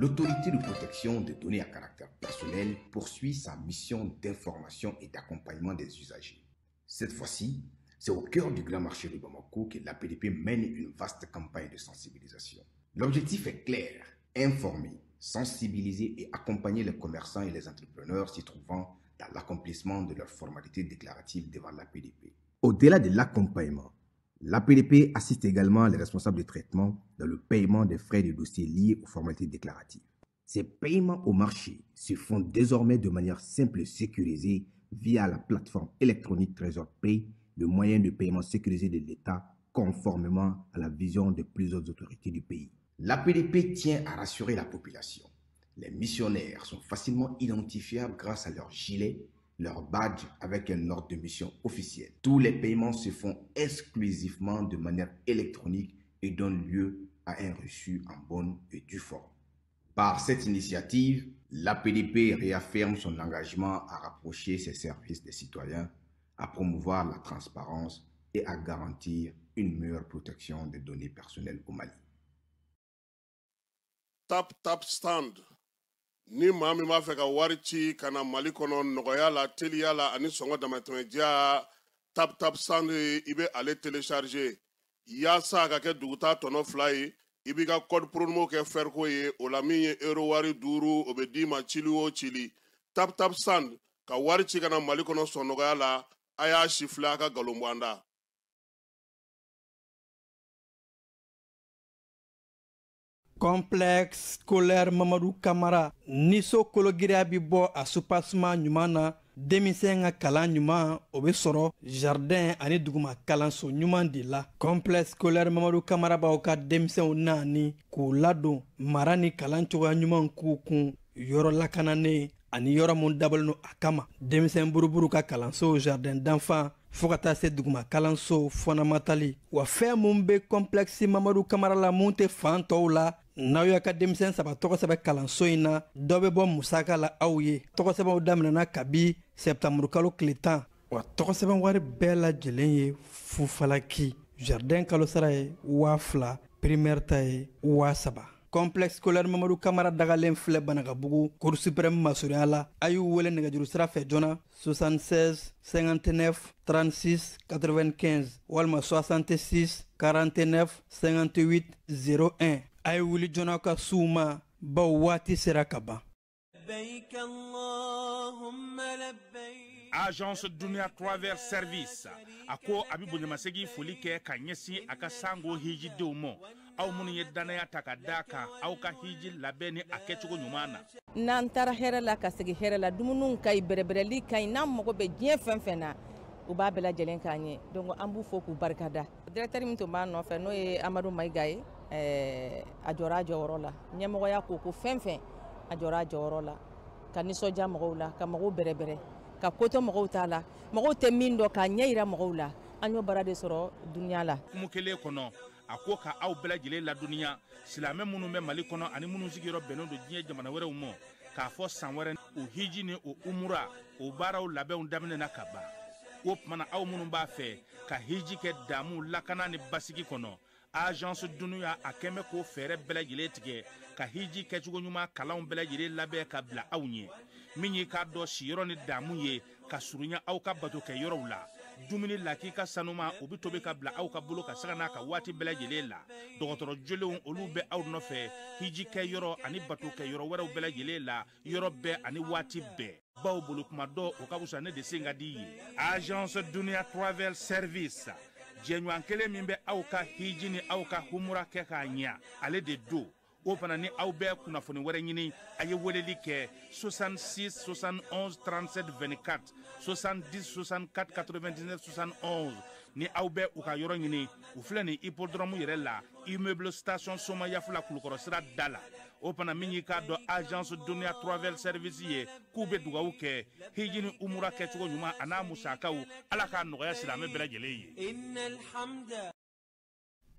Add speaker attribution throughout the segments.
Speaker 1: L'autorité de protection des données à caractère personnel poursuit sa mission d'information et d'accompagnement des usagers. Cette fois-ci, c'est au cœur du grand marché de Bamako que l'APDP mène une vaste campagne de sensibilisation. L'objectif est clair, informer, sensibiliser et accompagner les commerçants et les entrepreneurs s'y trouvant dans l'accomplissement de leurs formalités déclaratives devant l'APDP. Au-delà de l'accompagnement, l'APDP assiste également les responsables de traitement dans le paiement des frais de dossier liés aux formalités déclaratives. Ces paiements au marché se font désormais de manière simple et sécurisée via la plateforme électronique Trésor Pay, le moyen de paiement sécurisé de l'État conformément à la vision de plusieurs autorités du pays. L'APDP tient à rassurer la population. Les missionnaires sont facilement identifiables grâce à leur gilet, leur badge avec un ordre de mission officiel. Tous les paiements se font exclusivement de manière électronique et donnent lieu à un reçu en bonne et due forme. Par cette initiative, l'APDP réaffirme son engagement à rapprocher ses services des citoyens, à promouvoir la transparence et à garantir une meilleure protection des données personnelles au Mali.
Speaker 2: Tap stand. Ni maa min b'a fɛ ka wari ci ka na Mali kɔnɔ nɔgɔya la teliya la ani sɔngɔ damatɛmɛdiya tap stand i bɛ ale télécharger yaasa a ka kɛ duguta tɔnɔ 2 ye i b'i ka code promo kɛ Ferco ye o la min ye euro wari 5 o bɛ d'i ma cili o cili tap stand ka wari ci ka na Mali kɔnɔ sɔn nɔgɔya la a y'a sifilɛ a ka galon bɔ an da.
Speaker 3: Complexe scolaire Mamadou Camara niso kologira bi bɔ a supasuma ɲuman na denmisɛn ka kalan ɲuman o bɛ sɔrɔ jardin ani duguma kalanso ɲuman de la. Complexe scolaire Mamadou Camara b'aw ka denmisɛnw naani k'u ladon mara ni kalan cogoya ɲuman k'u kun yɔrɔ lakananen ani yɔrɔ mun dabɔlen don a kama. Denmisɛn buruburu ka kalanso jardin d'enfant fo ka taa se duguma kalanso fɔnamatali wa fɛn mun bɛ complexe Mamadou Camara la mun tɛ fan tɔw la. N'aw y'a ka denmisɛn 3 tɔgɔ sɛbɛn kalanso in na dɔ bɛ bɔ musaka la aw ye. Tɔgɔ sɛbɛnw daminɛna kabi septembre kalo tile 10 wa tɔgɔ sɛbɛn wari bɛɛ lajɛlen ye fufalaki. Jardin kalo sara ye 2000, primaire ta ye 3000. Complexe scolaire Mamadou Camara dagalen filɛ Banagabugu Cour suprême masurunya la a y'u wele nɛgɛjuru sira fɛ joona 76 59 36 95 walima 66 49 58 01. A ye wuli joona ka s'u ma baw waati sera ka ban.
Speaker 4: Agence Dunia Travel Service a ko a bɛ bonyamasegin foli kɛ ka ɲɛsin a ka sango hiji denw ma aw minnu ye danaya ta ka da kan aw ka hiji labɛn ni a kɛcogo ɲuman na.
Speaker 5: N'an taara hɛrɛ la ka segin hɛrɛ la dumuniw ka ɲi bɛrɛbɛrɛli ka ɲi n'an mago bɛ diɲɛ fɛn fɛn na u b'a bɛɛ lajɛlen k'an ye donc an b'u fo k'u barikada. Directeur min tun b'a nɔfɛ n'o ye Amadu Mayiga ye a jɔra a jɔyɔrɔ la ɲɛmɔgɔya ko fɛn fɛn a jɔra a jɔyɔrɔ la ka nisɔndiya mɔgɔw la ka mɔgɔw bɛrɛbɛrɛ ka koto mɔgɔw t'a la mɔgɔw tɛ min dɔn k'a ɲɛ yira mɔgɔw la an y'o baara de sɔrɔ duniya la. Kumu kelen kɔnɔ
Speaker 4: a ko ka aw bɛɛ lajɛlen ladɔnniya silamɛ minnu bɛ Mali kɔnɔ ani minnu sigiyɔrɔ bɛnnen don diɲɛ jamana wɛrɛw ma k'a fɔ san wɛrɛ o hiji ni o umura o baaraw labɛnw daminɛna ka ban o tumana aw minnu b'a fɛ ka hiji kɛ damu lakana ni basigi kɔnɔ Agence Dunuya a kɛmɛ ko fɛɛrɛ bɛɛ lajɛlen tigɛ ka hiji kɛcogo ɲuman kalanw bɛɛ lajɛlen labɛn ka bila aw ɲɛ min ye k'a dɔn siyɔrɔ ni damu ye ka surunya aw ka bato kɛ yɔrɔw la dumuni lak'i ka sanuma o bɛ tobi ka bila aw ka bolo ka saga n'a ka waati bɛɛ lajɛlen la dɔgɔtɔrɔ jolenw olu bɛ aw nɔfɛ hiji kɛ yɔrɔ ani bato kɛ yɔrɔ wɛrɛw bɛɛ lajɛlen la yɔrɔ bɛɛ ani waati bɛɛ baw bolo kuma dɔ o ka fusa ne de sen ka di ye. Agence Dunia Travel Service jɛɲɔgɔn kelen min bɛ aw ka hiji ni aw ka humura kɛ k'a ɲɛ ale de do o fana ni aw bɛɛ kunnafoni wɛrɛ ɲini a ye weleli kɛ 66 71 37 24 70 64 99 71 ni aw bɛɛ u ka yɔrɔ ɲini u filɛ ni hippodrome yɛrɛ la immeuble station Soma Yafula Kulukɔrɔ sira da la o fana min y'i k'a dɔn Agence Dunia Travel Service ye k'u bɛ dugawu kɛ hiji ni umura kɛcogo ɲuman a n'a musakaw ala k'a nɔgɔya silamɛ bɛɛ lajɛlen ye.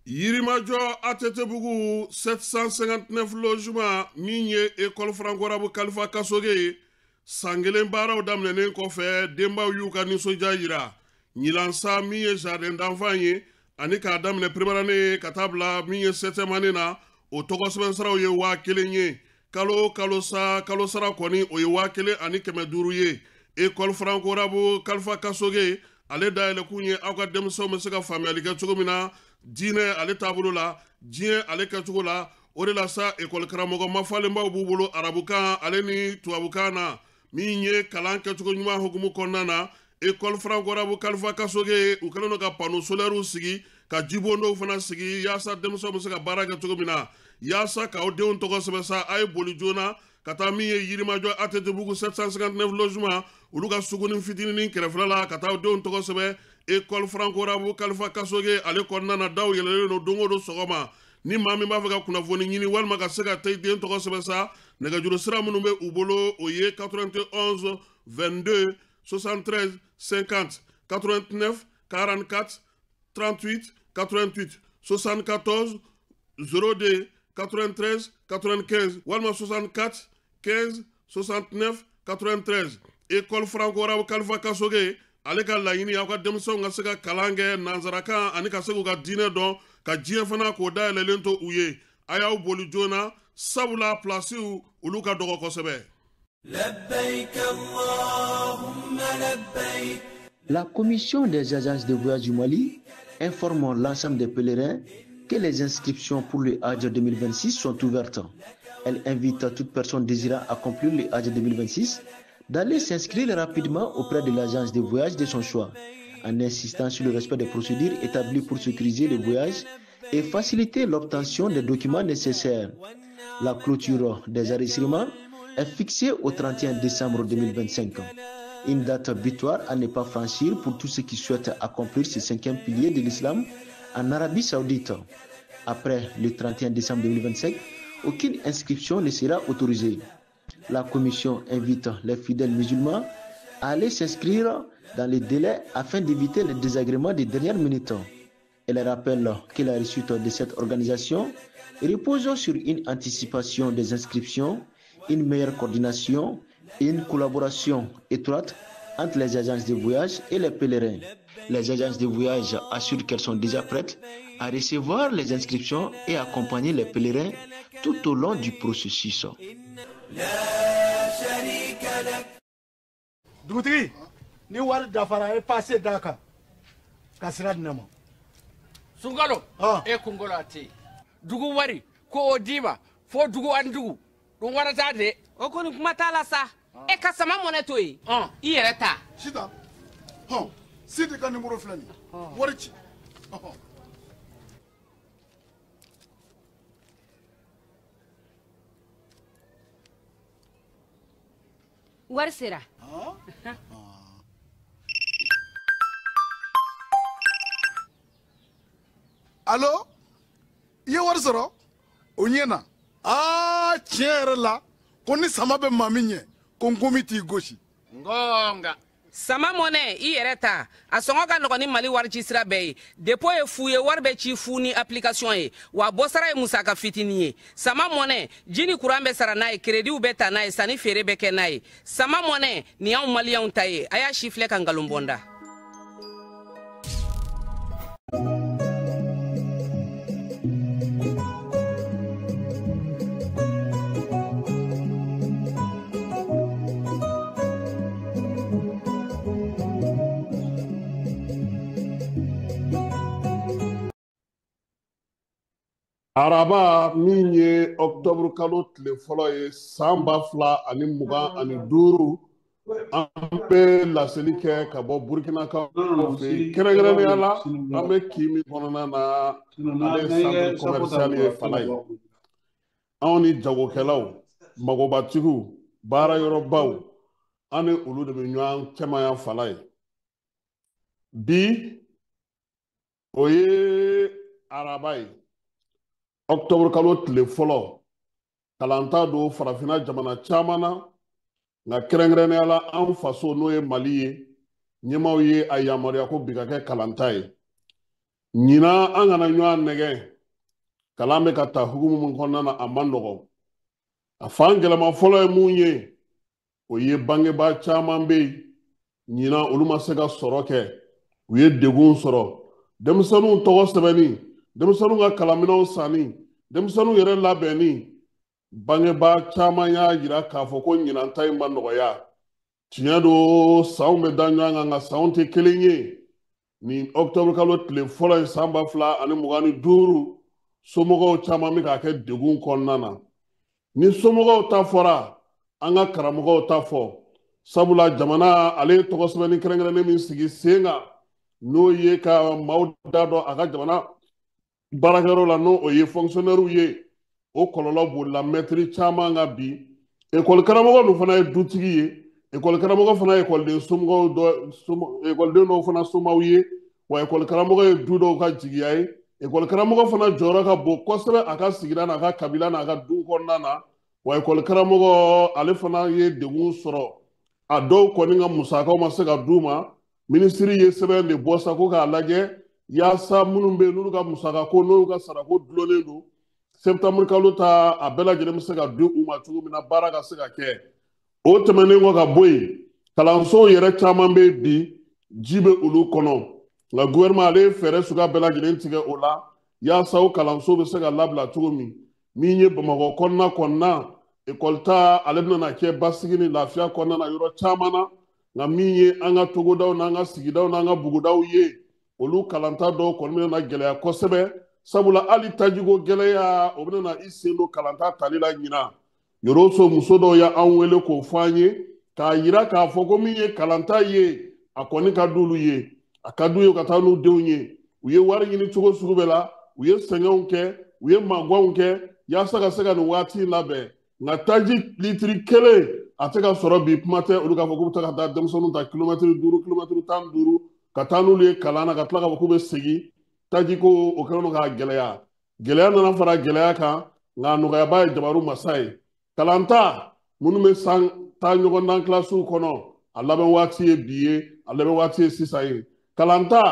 Speaker 2: Yirimajɔ Atetebugu 759 logement min ye école franco-arabe Kalifa Kasoge ye san kelen baaraw daminɛnen kɔfɛ denbaw y'u ka nisɔndiya yira ɲilansa min ye jardin d'enfant ye ani k'a daminɛ première année ka taa bila min ye 7e année na o tɔgɔ sɛbɛn saraw ye 1000 ye kalo sara kɔni o ye 1500 ye. École franco-arabe Kalifa Kasoge ale dayɛlɛ kun ye aw ka denmisɛnw bɛ se ka faamuyali kɛ cogo min na diinɛ ale taabolo la diɲɛ ale kɛcogo la o de la sa école karamɔgɔ mafalenbaw b'u bolo arabukan ale ni tubabukan na min ye kalan kɛcogo ɲuman hukumu kɔnɔna na école franco-arabe Kalifa Kasoge u kɛlen don ka panneau solaire sigi ka jibondow fana sigi yaasa denmisɛnw bɛ se ka baara kɛ cogo min na yaasa k'aw denw tɔgɔ sɛbɛn sa a ye boli joona ka taa min ye Yirimajɔ ATT-Bugu 759 logement olu ka sugunin fitinin kɛrɛfɛla la ka taa denw tɔgɔ sɛbɛn école franco-arabe Kalifa Kasoge ale kɔnɔna na daw yɛlɛlen don don o don sɔgɔma ni maa min b'a fɛ ka kunnafoni ɲini walima ka se ka taa den tɔgɔ sɛbɛn sa nɛgɛjuru sira minnu bɛ u bolo o ye 91 22 73 50 89 44 38 88 74 02 93 95 walima 64 15 69 93 école franco-arabe Kalifa Kasoge ale ka laɲini aw ka denmisɛnw ka se ka kalan kɛ nanzarakan ani ka se k'u ka diinɛ dɔn ka diɲɛ fana k'o dayɛlɛlen to u ye a y'aw boli joona sabula plasiw olu ka dɔgɔ kosɛbɛ.
Speaker 6: La commission des agences de voyage du Mali informe l'ensemble des pèlerins que les inscriptions pour le Hajj 2026 sont ouvertes. Elle invite toute personne désirant accomplir le Hajj 2026 d'aller s'inscrire rapidement auprès de l'agence de voyage de son choix, en insistant sur le respect des procédures établies pour sécuriser le voyage et faciliter l'obtention des documents nécessaires. La clôture des enregistrements est fixée au 31 décembre 2025. Une date butoir à ne pas franchir pour tous ceux qui souhaitent accomplir ce 5e pilier de l'islam en Arabie Saoudite. Après le 31 décembre 2025, aucune inscription ne sera autorisée. La commission invite les fidèles musulmans à aller s'inscrire dans les délais afin d'éviter les désagréments des dernières minutes. Elle rappelle que la réussite de cette organisation repose sur une anticipation des inscriptions, une meilleure coordination et une collaboration étroite entre les agences de voyage et les pèlerins. Les agences de voyage assurent qu'elles sont déjà prêtes à recevoir les inscriptions et accompagner les pèlerins tout au long du processus.
Speaker 7: Dugutigi ni wari dafara e passé daka kasira dinama
Speaker 8: Sungalo e kungolo ati dugu wari ko odima fo dugu andugu dum warata de
Speaker 9: o koni kuma tala sa e ka sama moneto yi I yɛrɛ ta
Speaker 7: sita sidi ka numéro filani wari ci
Speaker 9: wari sera
Speaker 7: Allo i ye wari sɔrɔ o ɲɛna tiɲɛ yɛrɛ la ko ni sama bɛ maa min ɲɛ ko n komi t'i gosi
Speaker 8: ngonga
Speaker 9: sama mɔnɛ I yɛrɛ ta a sɔngɔ ka nɔgɔn ni Mali wari ci sira bɛɛ ye dépôt ye fu ye wari bɛ ci fu ni application ye wa bɔsara ye musaka fitinin ye sama mɔnɛ ji ni courant bɛ sara n'a ye crédit bɛ ta n'a ye sanni feere bɛ kɛ n'a ye sama mɔnɛ nin y'anw maliyɛnw ta ye a y'a si filɛ ka nkalon bɔnda.
Speaker 2: Araba min ye octobre kalo tile fɔlɔ ye san 2025 an bɛ laseli kɛ ka bɔ Burkinakaw fɛ kɛrɛnkɛrɛnnenya la an bɛ kin min kɔnɔna na ale ye centre commercial ye Fala ye anw ni jagokɛlaw magobatigiw baarayɔrɔbaw an ni olu de bɛ ɲɔgɔn cɛmanya Fala ye bi o ye araba ye octobre kalo tile fɔlɔ kalanta don farafinna jamana caman na nka kɛrɛnkɛrɛnnenya la an faso n'o ye Mali ye ɲɛmaw ye a yamaruya ko bi ka kɛ kalanta ye ɲinan an kana ɲɔgɔn nɛgɛ kalan bɛ ka ta hukumu min kɔnɔna na a man nɔgɔn a fan gɛlɛma fɔlɔ ye mun ye o ye bangebaa caman bɛ yen ɲinan olu ma se ka sɔrɔ kɛ u ye degun sɔrɔ denmisɛnninw tɔgɔ sɛbɛnni denmisɛnninw ka kalanminɛnw sanni denmisɛnninw yɛrɛ labɛnni bangeba caman y'a yira k'a fɔ ko ɲinan ta in ma nɔgɔya tiɲɛ don sanw bɛ da ɲɔgɔn kan nka sanw tɛ kelen ye ni octobre kalo tile fɔlɔ in san 2025 somɔgɔw caman bɛ k'a kɛ degun kɔnɔna na ni somɔgɔw ta fɔra an ka karamɔgɔw ta fɔ sabula jamana ale tɔgɔ sɛbɛnni kɛrɛnkɛrɛnnen min sigi sen kan n'o ye ka maaw da dɔn a ka jamana baarakɛyɔrɔ la n'o ye fonctionnaire ye o kɔlɔlɔ b'o la mɛtiri caman ka bi ekɔli karamɔgɔ ninnu fana ye dutigi ye ekɔli karamɔgɔ fana ye ekɔliden somɔgɔw dɔ ekɔliden dɔw fana somaw ye wa ekɔli karamɔgɔ ye du dɔw ka jigiya ye ekɔli karamɔgɔ fana jɔyɔrɔ ka bon kosɛbɛ a ka sigida n'a ka kabila n'a ka du kɔnɔna na wa ekɔli karamɔgɔ ale fana ye degun sɔrɔ a dɔw kɔni ka musakaw ma se ka d'u ma minisiri ye sɛbɛn de bɔ sa ko k'a lajɛ yaasa minnu bɛ yen n'olu ka musakako n'olu ka sarako dulonnen don septembre kalo ta a bɛɛ lajɛlen bɛ se ka di u ma cogo min na baara ka se ka kɛ o tɛmɛnen kɔ ka bɔ yen kalansow yɛrɛ caman bɛ yen bi ji bɛ olu kɔnɔ nka gouvernement ale ye fɛɛrɛ suguya bɛɛ lajɛlen tigɛ o la yaasa o kalanso bɛ se ka labila cogo min ye bamakɔ kɔnɔna ekɔli ta ale bɛna kɛ basigi ni lafiya kɔnɔna na yɔrɔ caman na nka min ye an ka togodaw n'an ka sigidaw n'an ka bugudaw ye olu kalanta dɔw kɔni bɛna gɛlɛya kosɛbɛ sabula hali tajiko gɛlɛya o bɛna i sen don kalanta tali la ɲina yɔrɔso muso dɔw y'an wele k'o fɔ an ye k'a yira k'a fɔ ko min ye kalanta ye a kɔni ka d'olu ye a ka d'u ye ka taa n'u denw ye u ye wari ɲini cogo sugu bɛɛ la u ye sɛgɛnw kɛ u ye mankanw kɛ yaasa ka se ka nin waati labɛn nka taji litiri kelen a tɛ ka sɔrɔ bi kuma tɛ olu k'a fɔ k'u bɛ taa ka taa denmisɛnninw ta kilomɛtiri 5 kilomɛtiri 15 ka taa n'olu ye kalan na ka tila k'a fɔ k'u bɛ segin taji ko o kɛlen don k'a gɛlɛya nana fara gɛlɛya kan nka nɔgɔyaba ye jabaru masa ye kalanta minnu bɛ san taa ɲɔgɔn dan kilasiw kɔnɔ a labɛn waati ye bi ye a labɛn waati ye sisan ye kalanta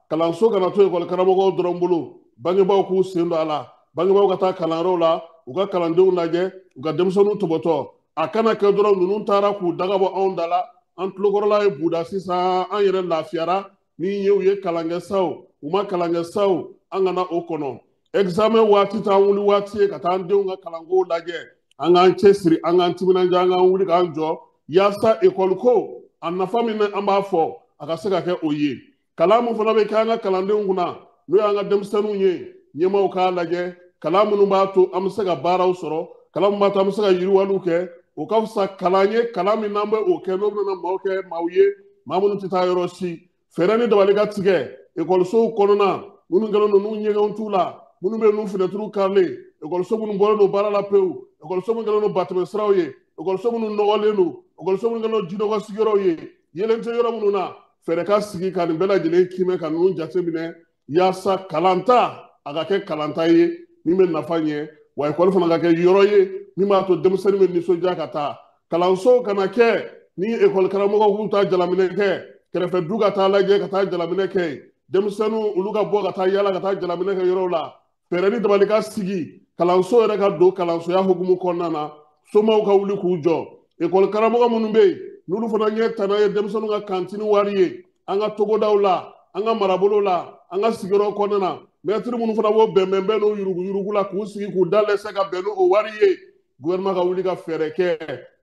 Speaker 2: kalanso kana to ekɔli karamɔgɔw dɔrɔn bolo bangebaaw k'u sen don a la bangebaaw ka taa kalanyɔrɔw la u ka kalandenw lajɛ u ka denmisɛnninw tɔbɔtɔ a kana kɛ dɔrɔn ninnu taara k'u dagabɔ anw da la an tulokɔrɔla ye buda sisan an yɛrɛ lafiyara min ye u ye kalan kɛ saw u ma kalan kɛ saw an kana o kɔnɔ examen waati t'an wuli waati ye ka taa an denw ka kalankow lajɛ an k'an cɛsiri an k'an timinanja an k'an wuli k'an jɔ yaasa ekɔli ko a nafa min an b'a fɔ a ka se ka kɛ o ye kalan min fana bɛ kɛ an ka kalandenw kunna n'o y'an ka denmisɛnninw ye ɲɛmaaw k'a lajɛ kalan minnu b'a to an bɛ se ka baaraw sɔrɔ kalan min b'a to an bɛ se ka yiriwaliw kɛ o ka fisa kalan ye kalan min n'an bɛ o kɛ n'o bɛna maaw kɛ maaw ye maa minnu tɛ taa yɔrɔ si fɛɛrɛ ni dabali ka tigɛ ekɔlisow kɔnɔna minnu kɛlen don n'u ɲɛgɛnw t'u la minnu bɛ yen n'u fenɛtiriw karilen ekɔliso minnu bɔlen don baara la pewu ekɔliso minnu kɛlen don batɛmɛsiraw ye ekɔliso minnu nɔgɔlen don ekɔliso minnu kɛlen don jinɔgɔ sigiyɔrɔw ye yelen tɛ yɔrɔ minnu na fɛɛrɛ ka sigi ka nin bɛɛ lajɛlen kiimɛ ka ninnu jateminɛ yaasa kalanta a ka kɛ kalanta ye min bɛ nafa ɲɛ wa ekɔli fana ka kɛ yɔrɔ ye min b'a to denmisɛnnin bɛ nisɔndiya ka taa kalanso kana kɛ ni ekɔli karamɔgɔw k'u taa jalaminɛ kɛ kɛrɛfɛ du ka taa lajɛ ka taa jalaminɛ kɛ denmisɛnninw olu ka bɔ ka taa yala ka taa jalaminɛ kɛ yɔrɔw la fɛɛrɛ ni dabali ka sigi kalanso yɛrɛ ka don kalansoya hukumu kɔnɔna na somaw ka wuli k'u jɔ ekɔli karamɔgɔ minnu bɛ yen n'olu fana ɲɛ tana ye denmisɛnninw ka kantini wari ye an ka togodaw la an ka marabolo la an ka sigiyɔrɔ kɔnɔna na mɛtiri minnu fana b'o bɛnbɛnbɛn n'o yuruguyurugu la k'u sigi k'u da lɛsɛ ka bɛn n'o wari ye gouvernement ka wuli ka fɛɛrɛ kɛ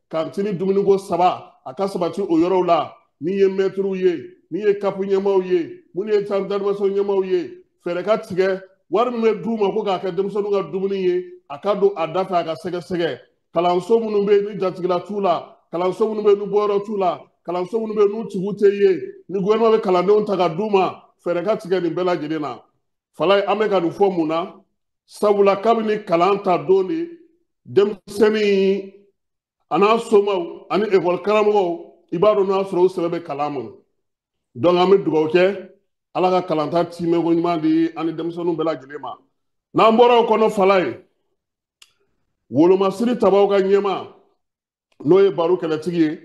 Speaker 2: kantini dumuniko 3 a ka sabati o yɔrɔw la min ye mɛtiriw ye min ye kapu ɲɛmaaw ye minnu ye centre d'animation ɲɛmaaw ye fɛɛrɛ ka tigɛ wari min bɛ d'u ma ko k'a kɛ denmisɛnninw ka dumuni ye a ka don a da fɛ a ka sɛgɛsɛgɛ kalanso minnu bɛ yen ni jatigila t'u la kalanso minnu bɛ yen ni bɔyɔrɔ t'u la kalanso minnu bɛ yen n'u tigiw tɛ ye ni gouvernement bɛ kalandenw ta ka d'u ma fɛɛrɛ ka tigɛ nin bɛɛ lajɛlen na fala an bɛ ka nin fɔ mun na sabula kabini kalan ta don de denmisɛnnin a n'a somaw ani ekɔli karamɔgɔw i b'a dɔn n'a sɔrɔ u sɛbɛ bɛ kalan ma donc an bɛ dugawu kɛ ala ka kalanta tiimɛko ɲuman di ani denmisɛnninw bɛɛ lajɛlen ma n'an bɔra o kɔnɔ fala ye wolomasiri tabaw ka ɲɛma n'o ye baro kɛlɛtigi ye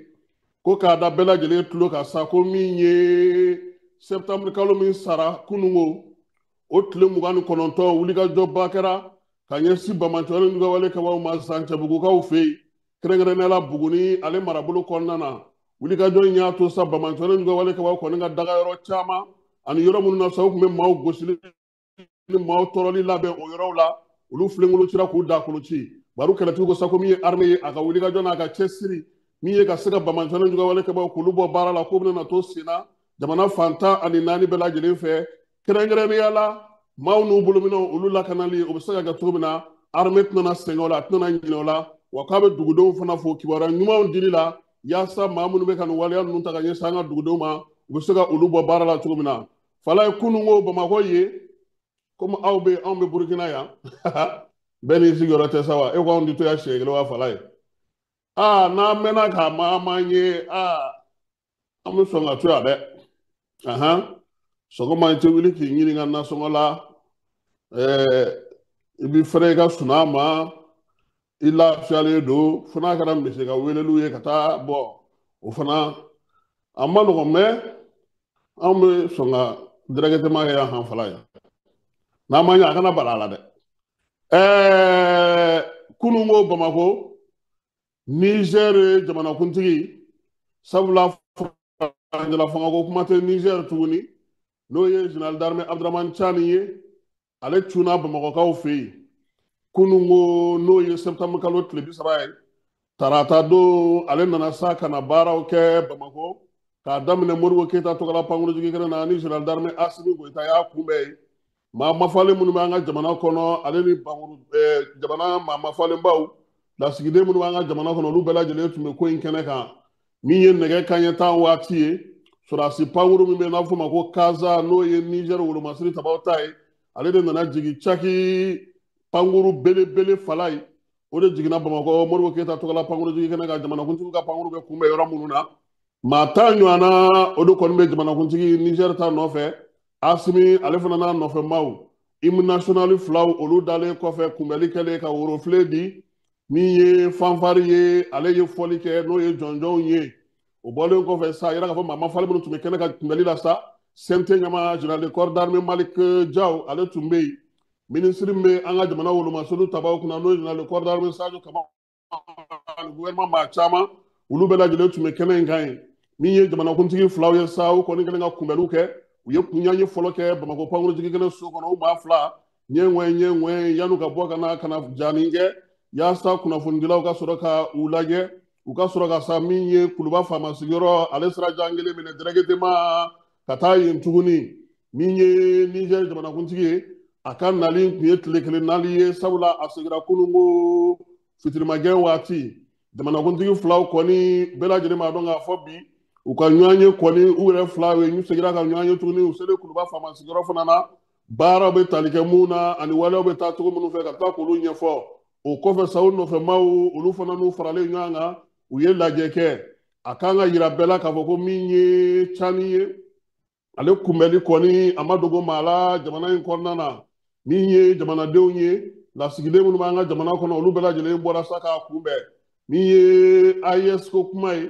Speaker 2: ko k'a da bɛɛ lajɛlen tulo ka sa ko min ye septembre kalo min sara kunungo o tile 29 wulikajɔba kɛra ka ɲɛsin bamatɔni ka wale kabaw ma Sancɛbugukaw fɛ yen kɛrɛnkɛrɛnnenya la Buguni ale marabolo kɔnɔna na wulikajɔ in y'a to sa bamatɔni ka wale kabaw kɔni ka daga yɔrɔ caman ani yɔrɔ minnu na sa u tun bɛ maaw gosili ni maaw tɔɔrɔli labɛn o yɔrɔw la olu filenkolocira k'u da koloci baru kɛlɛtigiw ko sa ko min ye armée ye a ka wuli ka jɔ n'a ka cɛsiri min ye ka se ka bamanjɔnɛ juguya wale kɛbagaw k'olu bɔ baara la k'u bɛna to sen na jamana fantan ani naani bɛɛ lajɛlen fɛ kɛrɛnkɛrɛnnenya la maaw n'u bolominɛw olu lakanali o bɛ se ka kɛ cogo min na armée tɛna sɛgɛn o la a tɛna ɲinɛ o la wa k'a bɛ dugudenw fana fo kibaruya ɲumanw dili la yaasa maa minnu bɛ ka nin waleya ninnu ta ka ɲɛsin an ka dugudenw ma u bɛ se ka olu bɔ baara la cogo min na fala ye kunun ko bamakɔ ye komi aw bɛ anw bɛ burukina yan bɛɛ n'i sigiyɔrɔ tɛ sa wa e ko anw tɛ to yan siɲɛ kelen wa fala ye n'an mɛnna k'a maa ye an bɛ sɔn ka to yan dɛ sɔgɔma i tɛ wuli k'i ɲininka nasɔngɔ la i bɛ fɛrɛ i ka sunɔgɔ ma i lafiyalen don fo n'a kɛra misi ka weleliw ye ka taa bɔ o fana a ma nɔgɔn mɛ anw bɛ sɔn ka dɛrɛgɛtɛma kɛ yan hanfala ye n'an ma ɲɛ a kana bala a la dɛ kunun ko Bamakɔ Niger ye jamanakuntigi sabula fangako kuma tɛ Niger tuguni n'o ye général d'armée Abdramane Tchani ye ale cunna Bamakɔkaw fɛ yen kunun ko n'o ye septembre kalo tile 30 ye tarata don ale nana sa ka na baaraw kɛ Bamakɔ k'a daminɛ Modibo Keyita tɔgɔla pankuru jigin na ni général d'armée Asimi Goyita y'a kunbɛn ye maa mafalen minnu bɛ an ka jamana kɔnɔ ale ni jamana maa mafalenbaw lasigiden minnu b'an ka jamana kɔnɔ olu bɛɛ lajɛlen tun bɛ ko in kɛnɛ kan min ye nɛgɛ kanɲɛ 10 waati ye sɔrɔdasi pankuru min bɛ n'a fɔ o ma ko Kaza n'o ye Niger wolomasiri tabaw ta ye ale de nana jigin Caki pankuru belebele fala ye o de jiginna Bamakɔ Modibo Keyita tɔgɔla pankuru jigin kɛnɛ kan jamanakuntigi ka pankuru bɛ kunbɛn yɔrɔ minnu na maa 10 ɲɔgɔnna o de kɔni bɛ jamanakuntigi Niger ta nɔfɛ Asimi ale fana n'a nɔfɛmaw hymne national 2 olu dalen kɔfɛ kunbɛli kɛlen ka worofile di min ye fanfari ye ale ye fɔli kɛ n'o ye jɔnjɔnw ye o bɔlen kɔfɛ sa a yɛrɛ k'a fɔ maa mafalen minnu tun bɛ kɛnɛ ka kunbɛli la sa CNT ɲɛmaa général de corps d'armée Malik Diaw ale tun bɛ yen ministre min bɛ an ka jamana wolomasolu tabaw kunna n'o ye général de corps d'armée Sadio Kaba ani gouvernement maa caman olu bɛɛ lajɛlen tun bɛ kɛnɛ in kan ye min ye jamanakuntigi filaw ye sa u kɔni kɛlen ka kunbɛliw kɛ u ye kunɲaɲɛ fɔlɔ kɛ Bamakɔ pankuru jigin kɛnɛ so kɔnɔ u maa fila ɲɛŋwɛ yan'u ka bɔ ka na jaani kɛ yaasa kunnafonidilaw ka sɔrɔ ka u lajɛ u ka sɔrɔ ka sa min ye Kuluba faama sigiyɔrɔ ale sira jan kelen minɛ dɛrɛgɛtɛma ka taa yen tuguni min ye Niger jamanakuntigi ye a ka nali tun ye tile kelen nali ye sabula a seginna kunun ko fitirimagɛn waati jamanakuntigi filaw kɔni bɛɛ lajɛlen b'a dɔn k'a fɔ bi u ka ɲɔgɔnye kɔni u yɛrɛ fila ye u seginna ka ɲɔgɔnye tuguni u selen Kuluba faama sigiyɔrɔ fana na baaraw bɛ tali kɛ mun na ani waleyaw bɛ taa cogo minnu fɛ ka taa k'olu ɲɛfɔ o kɔfɛ sa u nɔfɛmaw olu fana n'u faralen ɲɔgɔn kan u ye lajɛ kɛ a kan ka yira bɛɛ la k'a fɔ ko min ye Tchani ye ale kunbɛli kɔni a ma dogo maa la jamana in kɔnɔna na min ye jamanadenw ye lasigiden minnu b'an ka jamana kɔnɔ olu bɛɛ lajɛlen bɔra sa k'a kunbɛn min ye AES ko kuma ye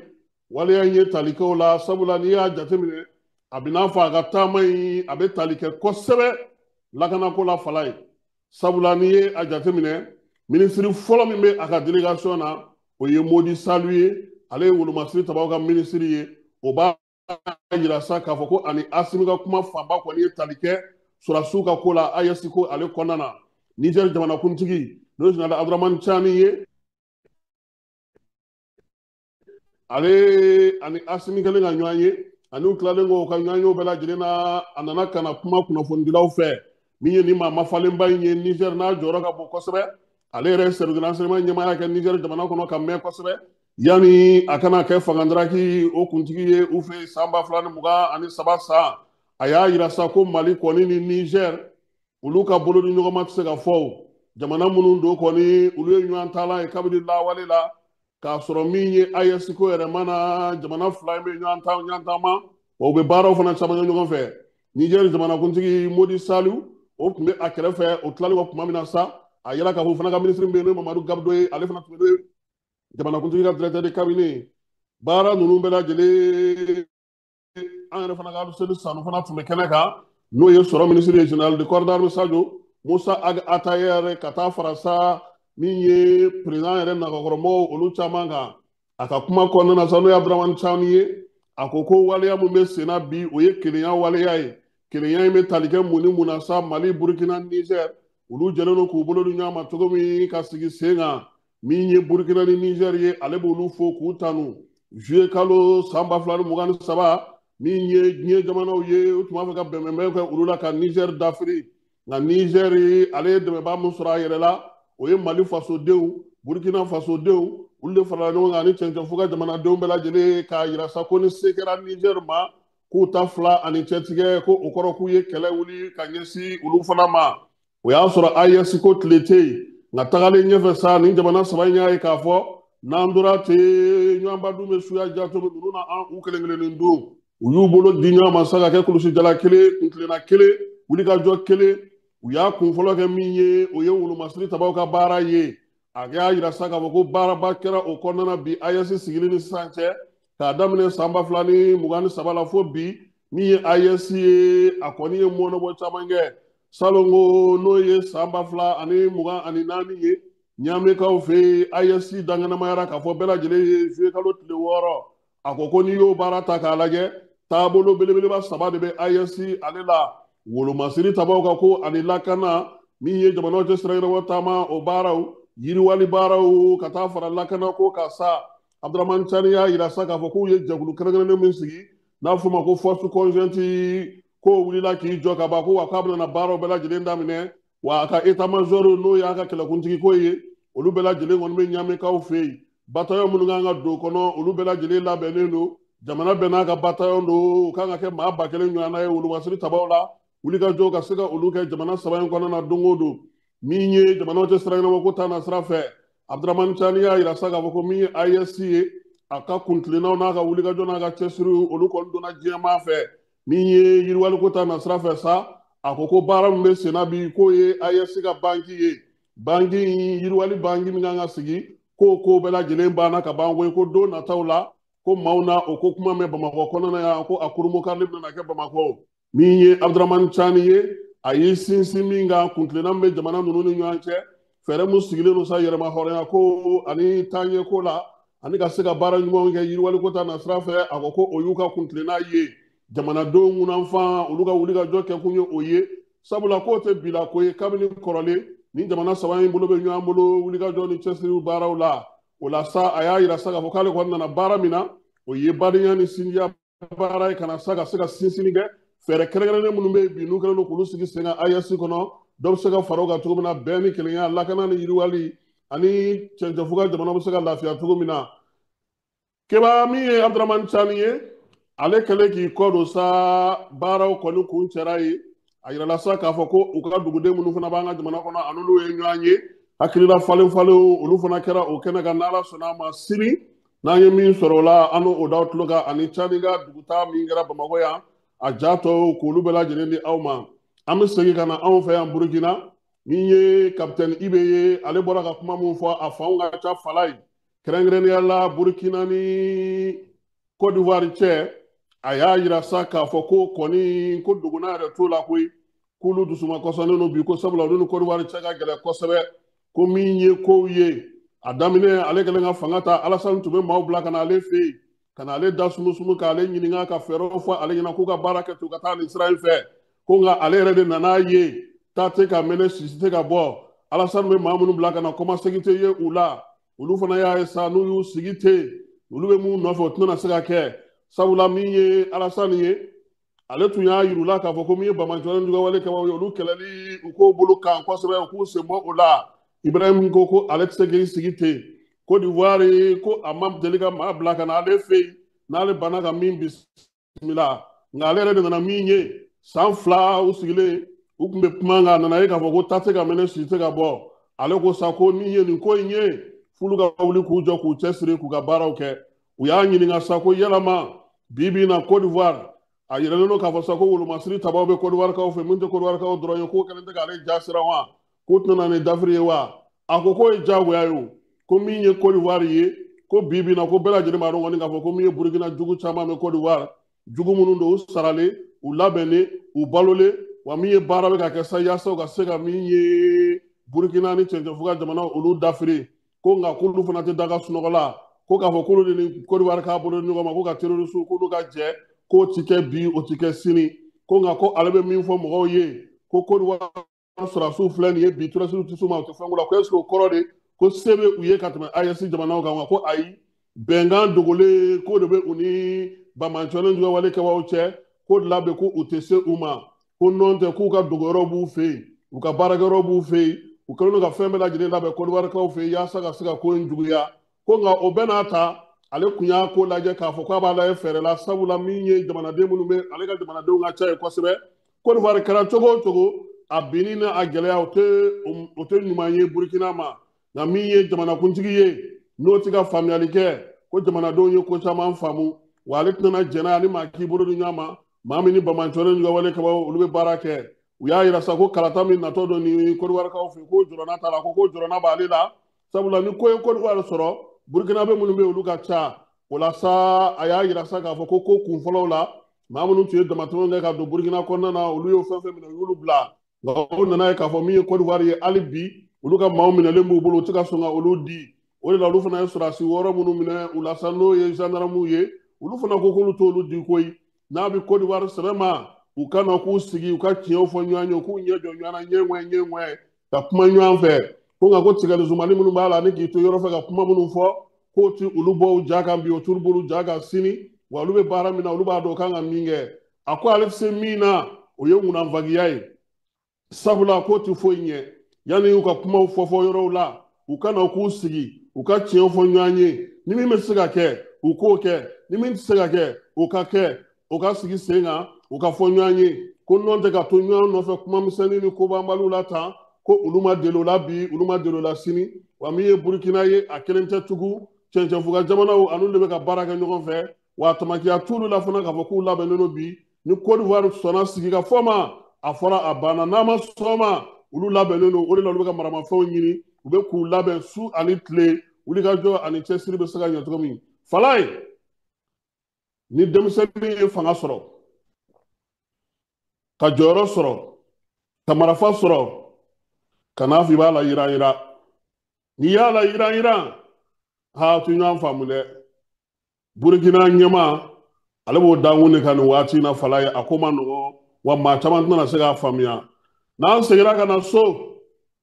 Speaker 2: waleya in ye tali kɛ o la sabula n'i y'a jateminɛ a bɛ n'a fɔ a ka taama in a bɛ tali kɛ kosɛbɛ lakanako la fala ye sabula n'i ye a jateminɛ minisiri fɔlɔ min bɛ a ka délégation na o ye Modi Salu ye ale ye wolomasiri tabaw ka minisiri ye o b'a yira sa k'a fɔ ko ani Asimi ka kuma fanba kɔni ye tali kɛ sɔrɔdasiw ka ko la AES ko ale kɔnɔna na Niger jamanakuntigi n'o ye général Abdramane Tchani ye ale ani Asimi kɛlen ka ɲɔgɔn ye ani u tilalen kɔ u ka ɲɔgɔnyew bɛɛ lajɛlen na a nana ka na kuma kunnafonidilaw fɛ min ye nin maa mafalenba in ye Niger n'a jɔyɔrɔ ka bon kosɛbɛ ale yɛrɛ service de renseignement ɲɛmaaya kɛ Niger jamana kɔnɔ ka mɛn kosɛbɛ yanni a kana kɛ fangandaraki o kuntigi ye u fɛ san 2023 san a y'a yira sa ko Mali kɔni ni Niger olu ka bolo ni ɲɔgɔn ma tɛ se ka fɔ o jamana minnu don kɔni olu ye ɲɔgɔn taalan ye kabini lawale la k'a sɔrɔ min ye AES ko yɛrɛ mana jamana fila in bɛ ɲɔgɔn taama wa u bɛ baaraw fana caman kɛ ɲɔgɔn fɛ Niger jamanakuntigi Modi Salu o tun bɛ a kɛrɛfɛ o tilali kɔ tuma min na sa a yɛlɛ k'a fɔ fana ka minisiri min bɛ yen n'o ye Mamadu Gabdo ye ale fana tun bɛ jamanakuntigi ka directeur de cabinet baara ninnu bɛɛ lajɛlen an yɛrɛ fana ka Aluseni Sanu fana tun bɛ kɛnɛ kan n'o ye sɔrɔ minisiri ye général de corps d'armée Sadio Musa Ataye yɛrɛ ka taa fara sa min ye président yɛrɛ nakɔkɔrɔmɔgɔw olu caman kan a ka kuma kɔnɔna na sa n'o ye Abdramane Tchani ye a ko ko waleya min bɛ sen na bi o ye kelenya waleya ye kelenya in bɛ tali kɛ mun ni mun na sa Mali Burkina Niger olu jɛlen don k'u bolo di ɲɔgɔn ma cogo min ka sigi sen kan min ye Burkina ni Niger ye ale b'olu fo k'u tanu juillet kalo san 2023 min ye diɲɛ jamanaw ye u tun b'a fɛ ka bɛnbɛnbɛn kɛ olu la ka Niger dafiri nka Niger ale ye dɛmɛba min sɔrɔ a yɛrɛ la o ye Mali fasodenw Burkina fasodenw olu de farala ɲɔgɔn kan ani cɛncɛn fo ka jamanadenw bɛɛ lajɛlen k'a yira sa ko ni se kɛra Niger ma k'u ta fila ani cɛtigɛ ko o kɔrɔ k'u ye kɛlɛ wuli ka ɲɛsin olu fana ma o y'a sɔrɔ AES ko tile tɛ yen nka tagalen ɲɛfɛ sa ni jamana saba in y'a ye k'a fɔ n'an tora ten ɲɔgɔnba dun bɛ suya ja cogo ninnu na an u kelen kelennin dun u y'u bolo di ɲɔgɔn ma sa ka kɛ kulusi jala kelen kuntilenna kelen wulikajɔ kelen u y'a kun fɔlɔ kɛ min ye o ye wolomasiri tabaw ka baara ye a y'a yira sa k'a fɔ ko baaraba kɛra o kɔnɔna bi AES sigilen ni sisan cɛ k'a daminɛ san 2023 la fo bi min ye AES ye a kɔni ye mɔnɔbɔ caman kɛ salongo n'o ye san 2024 ye ɲaamekaw fɛ AES danganamaya k'a fɔ bɛɛ lajɛlen ye juillet kalo tile 6 a ko n'i y'o baara ta k'a lajɛ taabolo belebeleba saba de bɛ AES ale la wolomasiri tabaw ka ko ani lakana min ye jamanaw cɛ sira yɛrɛbɔ taama o baaraw yiriwali baaraw ka taa fara lakana ko ka sa Abdramane Tiani y'a yira sa k'a fɔ k'u ye jɛkulu kɛrɛnkɛrɛnnen min sigi n'a fɔ ma ko force conjointe ko wulila k'i jɔ ka ban ko wa k'a bɛna baaraw bɛɛ lajɛlen daminɛ wa a ka état major n'o y'a ka kɛlɛkuntigi ko ye olu bɛɛ lajɛlen kɔni bɛ ɲaamekaw fɛ yen bataillon minnu kan ka don kɔnɔ olu bɛɛ lajɛlen labɛnnen don jamana bɛɛ n'a ka bataillon don u kan ka kɛ maa 1000 ɲɔgɔnna ye wolomasiri tabaw la wulikajɔ ka se ka olu kɛ jamana saba in kɔnɔna na don o don min ye jamanaw cɛ sira ɲɛnabɔ ko taa na sira fɛ Abdramane Tiani y'a yira sa k'a fɔ ko min ye AES ye a ka kuntilennaw n'a ka wulikajɔ n'a ka cɛsiri olu kɔni donna diɲɛmaa fɛ min ye yiriwali ko taa na sira fɛ sa a ko baara min bɛ senna bi k'o ye AES ka banki ye banki in yiriwali banki min kan ka sigi ko bɛɛ lajɛlen banna ka ban ko don nataw la ko maaw na o ko kuma mɛn Bamakɔ kɔnɔna yan ko a kurumukarili bɛna kɛ Bamakɔ min ye Abdramane Tiani ye a y'i sinsin min kan kuntilenna min bɛ jamana ninnu ni ɲɔgɔn cɛ fɛɛrɛ mun sigilen don sa yɛrɛma hɔrɔnya ko ani taaɲɛ ko la ani ka se ka baara ɲumanw kɛ yiriwali ko ta na sira fɛ a ko o y'u ka kuntilenna ye jamanadenw ŋunanfan olu ka wulikajɔ kɛ kun ye o ye sabula k'o tɛ bila ko ye kabini kɔrɔlen ni jamana saba in bolo bɛ ɲɔgɔn bolo wulikajɔ ni cɛsiriw baaraw la o la sa a y'a yira sa k'a fɔ k'ale kɔni nana baara min na o ye badenya ni sinjiya baara ye kana sa ka se ka sinsinni kɛ fɛɛrɛ kɛrɛnkɛrɛnnen minnu bɛ bi n'u kɛlen don k'olu sigi sen kan AES kɔnɔ dɔw bɛ se ka fara o kan cogo min na bɛn ni kelenya lakana ni yiriwali ani cɛncɛn ka jamana bɛ se ka lafiya cogo min na keba min ye Abdramane Tiani ye ale kɛlen k'i kɔ don sa baaraw kɔni kun cɛra ye a yirala sa k'a fɔ ko u ka duguden minnu fana b'an ka jamana kɔnɔ ani olu ye ɲɔgɔn ye hakilila falen-falenw olu fana kɛra o kɛnɛ kan n'Ala sɔnna a ma sini n'an ye min sɔrɔ o la an n'o daw tulo kan ani Tiani ka dugutaa min kɛra Bamakɔ yan a ja tɔw k'olu bɛɛ lajɛlen di aw ma an bɛ segin ka na anw fɛ yan Burukina min ye kapitɛni Ibe ye ale bɔra ka kuma min fɔ a fanw ka ca fala ye kɛrɛnkɛrɛnnenya la Burukina ni Côte d'Ivoire cɛ a y'a yira sa k'a fɔ ko kɔni ko dogona yɛrɛ t'o la koyi k'olu dusuma kɔsɔnnen don bi ko sabula olu ni Côte d'Ivoire cɛ ka gɛlɛn kosɛbɛ ko min ye kow ye a daminɛ ale kɛlen ka fanga ta Alassane tun bɛ maaw bila ka na ale fɛ yen ka na ale da sumusumu k'ale ɲininka ka fɛɛrɛw fɔ ale ɲɛna k'u ka baara kɛ ten ka taa nin sira in fɛ ko nka ale yɛrɛ de nana ye taa tɛ ka mɛnɛ sisi tɛ ka bɔ Alassane bɛ maa minnu bila ka na kɔmasegin tɛ ye u la olu fana y'a ye sa n'u y'u sigi ten olu bɛ mun nɔfɛ o tɛna se ka kɛ sabula min ye Alassane ye ale tun y'a yir'u la k'a fɔ ko min ye Bamajɔlen jugawale kɛbaaw ye olu kɛlɛli u k'o bolo kan kosɛbɛ u k'u sen bɔ o la Ibrahim ko ale tɛ se k'i sigi ten Côte d'Ivoire ko a ma deli ka maa bila ka na ale fɛ yen n'ale banna ka min bisimila nka ale yɛrɛ de nana min ye san 2 u sigilen u tun bɛ kuma kan a nana ye k'a fɔ ko taa tɛ ka mɛnɛ si tɛ ka bɔ ale ko sa ko min ye nin ko in ye f'olu ka wuli k'u jɔ k'u cɛsiri k'u ka baaraw kɛ u y'a ɲininka sa ko yalama bi na Côte d'Ivoire a yiralen don k'a fɔ sa ko wolomasiri tabaw bɛ Côte d'Ivoire kaw fɛ min tɛ Côte d'Ivoire kaw dɔrɔn ye k'o kɛlen tɛ k'ale ja siran wa k'o tɛna ni dafiri ye wa a ko k'o ye diyagoya ye o ko min ye Côte d'Ivoire ye ko bi na ko bɛɛ lajɛlen b'a dɔn kɔni k'a fɔ ko min ye Burukina jugu caman bɛ Côte d'Ivoire jugu minnu don u saralen u labɛnnen u balolen wa min ye baara bɛ ka kɛ sa yaasa u ka se ka min ye Burukina ni cɛncɛnfuga jamana olu dafiri ko nka k'olu fana tɛ daga sunɔgɔ la ko k'a fɔ k'olu de ni Côte d'Ivoire k'a bolo ɲɔgɔn ma ko ka terroriste k'olu ka jɛ k'o ti kɛ bi o ti kɛ sini ko nka ko ale bɛ min fɔ mɔgɔw ye ko Côte d'Ivoire sɔrɔdasiw filɛ nin ye bi terroriste tɛ s'u ma u tɛ fɛn k'u la ko est-ce que o kɔrɔ de ko sebe u ye ka tɛmɛ AES jamanaw kan wa ko ayi bɛnkan dogolen ko de bɛ u ni bamanancolen juguya wale kɛbaaw cɛ ko de la bɛ ko u tɛ se u ma ko nɔn tɛ k'u ka dogoyɔrɔ b'u fɛ yen u ka baarakɛyɔrɔ b'u fɛ yen u kɛlen don ka fɛn bɛɛ lajɛlen labɛn kodiwarikaw fɛ yen yaasa ka se ka ko in juguya ko nka o bɛɛ n'a ta ale kun y'a ko lajɛ k'a fɔ k'a b'a lajɛ fɛɛrɛ la sabula min ye jamanaden minnu bɛ ale ka jamanadenw ka ca ye kosɛbɛ kodiwari kɛra cogo o cogo a binni n'a gɛlɛya o tɛ ɲuman ye burukina ma nka min ye jamanakuntigi ye n'o tɛ ka faamuyali kɛ ko jamanadenw ye ko caman faamu wa ale tɛna jɛn'a ni maa k'i bolo di ɲɔgɔn ma maa min ni bamanancolen juguya wale kɛbaaw olu bɛ baara kɛ u y'a yira sa ko kalata min natɔ don ni kodiwarikaw fɛ ko jɔrɔna t'a la ko jɔrɔna b'ale la sabula ni ko ye kodiwari sɔrɔ burukina bɛ minnu bɛ olu ka ca o la sa a y'a yira sa k'a fɔ ko kun fɔlɔw la maa minnu tun ye damatɛmɛ kɛ ka don burukina kɔnɔna na olu y'o fɛn fɛn minɛ u y'olu bila nka o nana ye k'a fɔ min ye kodiwari ye hali bi olu ka maaw minɛlen b'u bolo u tɛ ka sɔn ka olu di o de la olu fana ye sɔrɔdasi wɔɔrɔ minnu minɛ u la sa n'o ye gendarmew ye olu fana ko k'olu t'olu di koyi n'a bɛ kodiwari sɛbɛn ma u ka na k'u sigi u ka tiɲɛw fɔ ɲɔgɔn ye u k'u ɲɛ jɔ ɲɔgɔn na ɲɛŋɛ ka kuma ɲɔgɔn fɛ ko nka ko tigɛlisumani minnu b'a la ni k'i to yɔrɔ fɛ ka kuma minnu fɔ k'o ti olu bɔ u ja kan bi o t'olu bolo ja kan sini wa olu bɛ baara min na olu b'a dɔn u kan ka min kɛ a ko ale tɛ se min na o ye ŋunanfagiya ye sabula k'o ti foyi ɲɛ yanni u ka kumaw fɔ yɔrɔw la u ka na k'u sigi u ka tiɲɛw fɔ ɲɔgɔn ye ni min bɛ se ka kɛ u k'o kɛ ni min tɛ se ka kɛ o ka kɛ o ka sigi sen kan u ka fɔ ɲɔgɔn ye ko nɔn tɛ ka to ɲɔgɔn nɔfɛ kuma misɛnnin ni kobanbaliw la tan ko olu ma deli o la bi olu ma deli o la sini wa min ye burukina ye a kelen tɛ tugun cɛncɛnfuga jamanaw anu de bɛ ka baara kɛ ɲɔgɔn fɛ wa tamakiya t'olu la fana k'a fɔ k'u labɛnnen don bi ni kodiwari sɔnna sigi ka fɔ ma a fɔra a banna n'a ma sɔn ma olu labɛnnen don o de la olu bɛ ka maramafɛnw ɲini u bɛ k'u labɛn su ani tile wulikajɔ ani cɛsiri bɛ se ka ɲɛ cogo min falaye ni denmisɛnnin ye fanga sɔrɔ ka jɔyɔrɔ sɔrɔ ka marifa sɔrɔ kana fɔ i b'a la yiran n'i y'a la yiran ha tu ɲɔgɔn faamu dɛ burukina ɲɛma ale b'o dankun de kan nin waati in na fala ye a ko ma nɔgɔ wa maa caman tɛna se k'a faamuya n'an seginna ka na so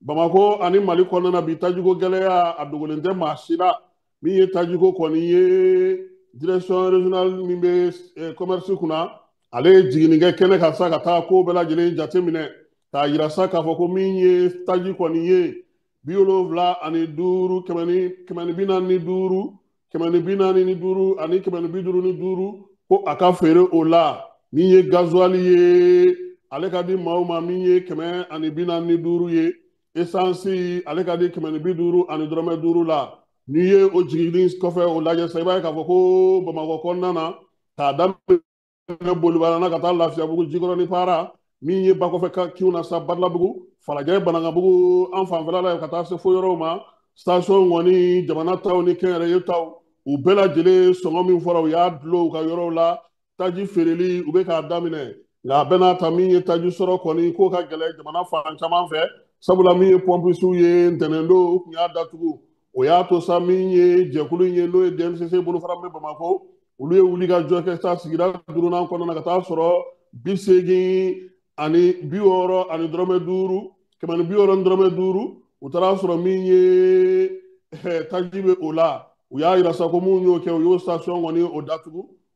Speaker 2: Bamako ani Mali kɔnɔna na bi tajiko gɛlɛya a dogolen tɛ maa si la min ye tajiko kɔni ye direction régionale min bɛ commerce kunna ale ye jiginnikɛ kɛnɛ kan sa ka taa ko bɛɛ lajɛlen jateminɛ k'a yira sa k'a fɔ ko min ye taji kɔni ye 75 kɛmɛ ni 45 kɛmɛ ni 45 ani kɛmɛ ni 55 ko a ka feere o la min ye gasoil ye ale ka di maaw ma min ye 145 ye essence ale ka di 150 ani dɔrɔmɛ 5 la n'i ye o jiginni kɔfɛ o lajɛ sa i b'a ye k'a fɔ ko Bamakɔ kɔnɔna na k'a daminɛ Bolibala ka taa Lafiyabugu Jikɔrɔ ni Para min ye ba kɔfɛ ka kiw na sa Badalabugu Falajɛ Banankabugu an fanfɛla la ka taa se fo yɔrɔw ma station kɔni jamana taw ni kɛnyɛrɛye taw u bɛɛ lajɛlen sɔngɔ min fɔra u y'a dulon u ka yɔrɔw la taji feereli u bɛ k'a daminɛ nka a bɛɛ n'a ta min ye taji sɔrɔ kɔni k'o ka gɛlɛn jamana fan caman fɛ sabula min ye pɔmpisiw ye ntɛnɛndon u tun y'a datugu o y'a to sa min ye jɛkulu in ye n'o ye DNCC bolofara min bɛ Bamako olu ye wuli ka jɔ kɛ sa sigida 5nan kɔnɔna na ka taa sɔrɔ 80 ani 60 ani dɔrɔmɛ 5 kɛmɛ ni 60 ni dɔrɔmɛ 5 u taara sɔrɔ min ye taji bɛ o la u y'a yira sa ko mun y'o kɛ u y'o station kɔni